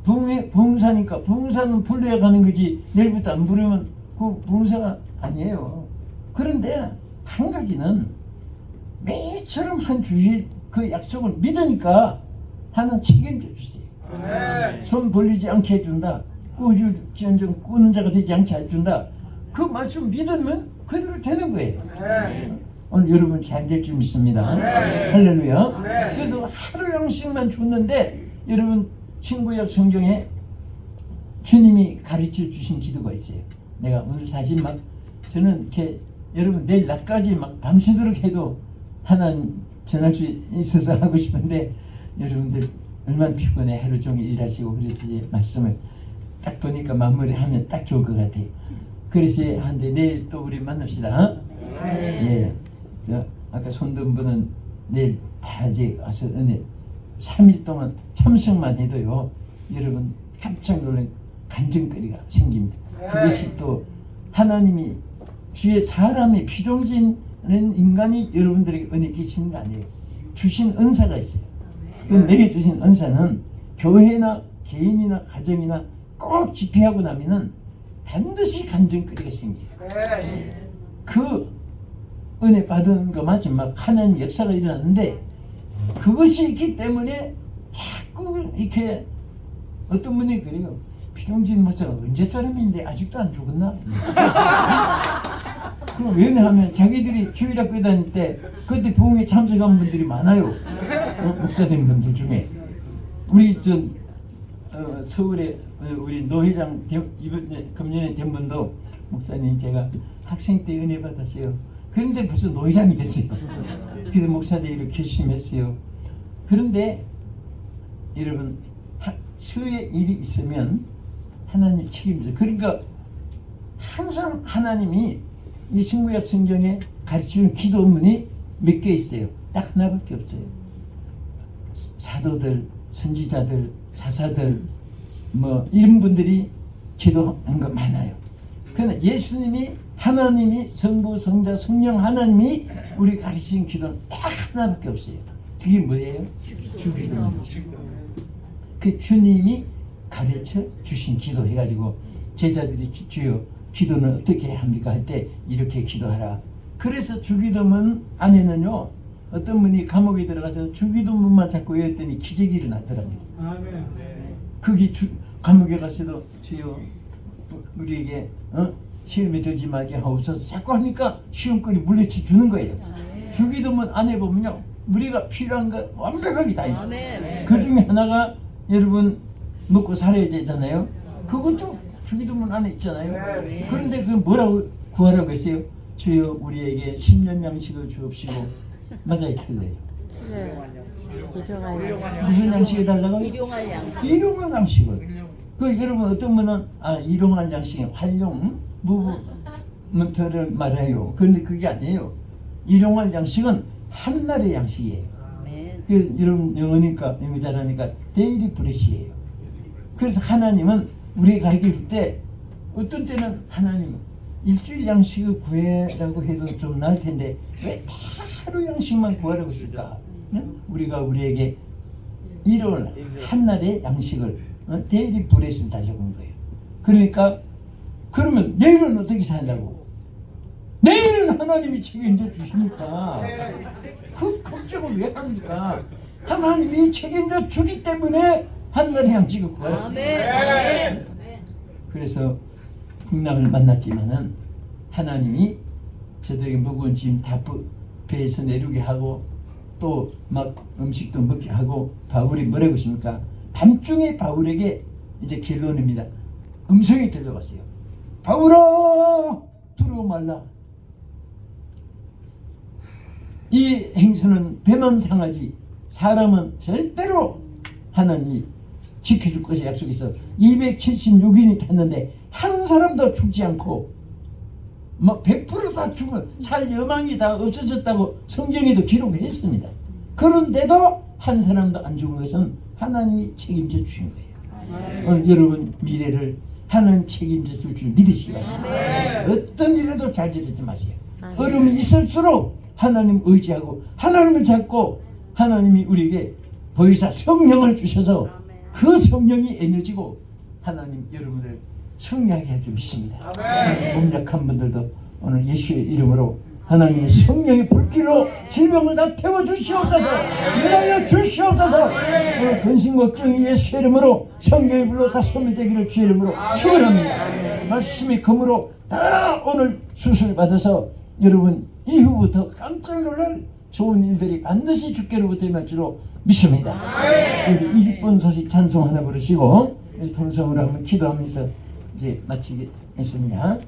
부흥사니까 부흥사는 불러야 가는 거지 내일부터 안 부르면 그 부흥사가 아니에요. 그런데 한 가지는 매일처럼 한 주일 그 약속을 믿으니까 하나님 책임져 주세요. 손 벌리지 않게 해준다. 꾸짖지언정 꾸는 자가 되지 않게 해준다. 그 말씀 믿으면 그대로 되는 거예요. 오늘 여러분 잘 될 줄 믿습니다. 할렐루야. 그래서 하루 양식만 줬는데 여러분 신구약 성경에 주님이 가르쳐 주신 기도가 있어요. 내가 오늘 사실 막 저는 이렇게 여러분 내일 낮까지 막 밤새도록 해도 하나님 전할 수 있어서 하고 싶은데 여러분들 얼마나 피곤해. 하루 종일 일하시고 그래서 이제 말씀을 딱 보니까 마무리하면 딱 좋을 것 같아요. 그래서 한데 내일 또 우리 만납시다. 예. 저 아까 손든 분은 내일 다 이제 와서 은혜 3일 동안 참석만 해도요 여러분 깜짝 놀란 간증거리가 생깁니다. 그것이 또 하나님이 주의 사람이 피동진 인간이 여러분들에게 은혜 끼치는 거 아니에요. 주신 은사가 있어요. 그 내게 주신 은사는 교회나 개인이나 가정이나 꼭 집회하고 나면은 반드시 간증거리가 생겨요. 그 은혜 받은 거 맞지만 하나님 역사가 일어났는데 그것이 있기 때문에 자꾸 이렇게 어떤 분이 그래요. 피동진 목사가 언제 사람인데 아직도 안 죽었나? 그럼 왜냐하면 자기들이 주일학교 다닐 때 그때 부흥에 참석한 분들이 많아요. 목사님 분들 중에 우리 서울에 우리 노 회장 이번에 금년에 된 분도 목사님 제가 학생 때 은혜 받았어요. 그런데 무슨 노 회장이 됐어요. 그래서 목사님이 결심했어요. 그런데 여러분 수의 일이 있으면 하나님 책임져. 그러니까 항상 하나님이 이 신구약 성경에 가르치는 기도문이 몇 개 있어요. 딱 하나밖에 없어요. 사도들, 선지자들, 사사들 뭐 이런 분들이 기도한 거 많아요. 그러나 예수님이 하나님이 성부, 성자, 성령 하나님이 우리 가르치는 기도는 딱 하나밖에 없어요. 그게 뭐예요? 주기도문이죠. 그 주님이 가르쳐 주신 기도 해가지고 제자들이 주여 기도는 어떻게 합니까? 할 때 이렇게 기도하라. 그래서 주기도문 안에는요 어떤 분이 감옥에 들어가서 주기도문만 자꾸 외웠더니 기적이 일어나더랍니다. 거기 감옥에 가서도 주여 우리에게 시험에 들지 말게 하옵소서 자꾸 하니까 시험거리 물리쳐 주는 거예요. 주기도문 안에 보면요 우리가 필요한 거 완벽하게 다 있어요. 그 중에 하나가 여러분 먹고 살아야 되잖아요. 그것도 주기도문 안에 있잖아요. 그런데 그 뭐라고 구하라고 했어요? 주여 우리에게 10년 양식을 주옵시고 맞아요 틀려요. 무슨 양식을 달라고? 일용할 양식. 일용할 양식을. 그 여러분 어떤 분은 일용할 양식이 활용 무브먼트를 말해요. 그런데 그게 아니에요. 일용할 양식은 한 날의 양식이에요. 그래서 여러분 영어니까 영어 잘하니까 데일리 브레시예요. 그래서 하나님은 우리가 가르칠 때 어떤 때는 하나님은 일주일 양식을 구해라고 해도 좀 나을 텐데 왜 다 하루 양식만 구하라고 했을까? 우리가 우리에게 일요일 한날의 양식을 데일리 브레시를 달라고 한 거예요. 그러니까 그러면 내일은 어떻게 살라고? 내일은 하나님이 책임져 주시니까 그 걱정을 왜 합니까? 하나님이 책임져 주기 때문에 한날의 양식을 구하라고. 아멘. 그래서 풍랑을 만났지만은 하나님이 저들에게 무거운 짐 다 배에서 내리게 하고 또 막 음식도 먹게 하고 바울이 뭐라고 했습니까? 밤중에 바울에게 이제 결론입니다. 음성이 들려왔어요. 바울아 두려워 말라. 이 행수는 배만 상하지 사람은 절대로 하나님이 지켜줄 것이 약속있어. 276인이 탔는데 한 사람도 죽지 않고 뭐 100%다 죽은 살 여망이 다 없어졌다고 성경에도 기록을 했습니다. 그런데도 한 사람도 안 죽은 것은 하나님이 책임져 주신 거예요. 오늘 여러분 미래를 하나님 책임져 줄 줄 믿으시기 바랍니다. 어떤 일에도 좌절하지 마세요. 어려움이 있을수록 하나님 의지하고 하나님을 잡고 하나님이 우리에게 보혜사 성령을 주셔서 그 성령이 에너지고 하나님 여러분을 승리하게 해줄 믿습니다. 몸 약한 분들도 오늘 예수의 이름으로 하나님의 성령의 불길로 질병을 다 태워주시옵소서. 일하여 주시옵소서. 오늘 근심 걱정이 예수의 이름으로 성령의 불로 다 소멸되기를 주의 이름으로 축원합니다. 말씀의 검으로 다 오늘 수술 받아서 여러분 이후부터 깜짝 놀랄 좋은 일들이 반드시 주께로부터 임할 줄로 믿습니다. 우리 이쁜 소식 찬송 하나 부르시고 통성으로 한번 기도하면서 이제 마치겠습니다.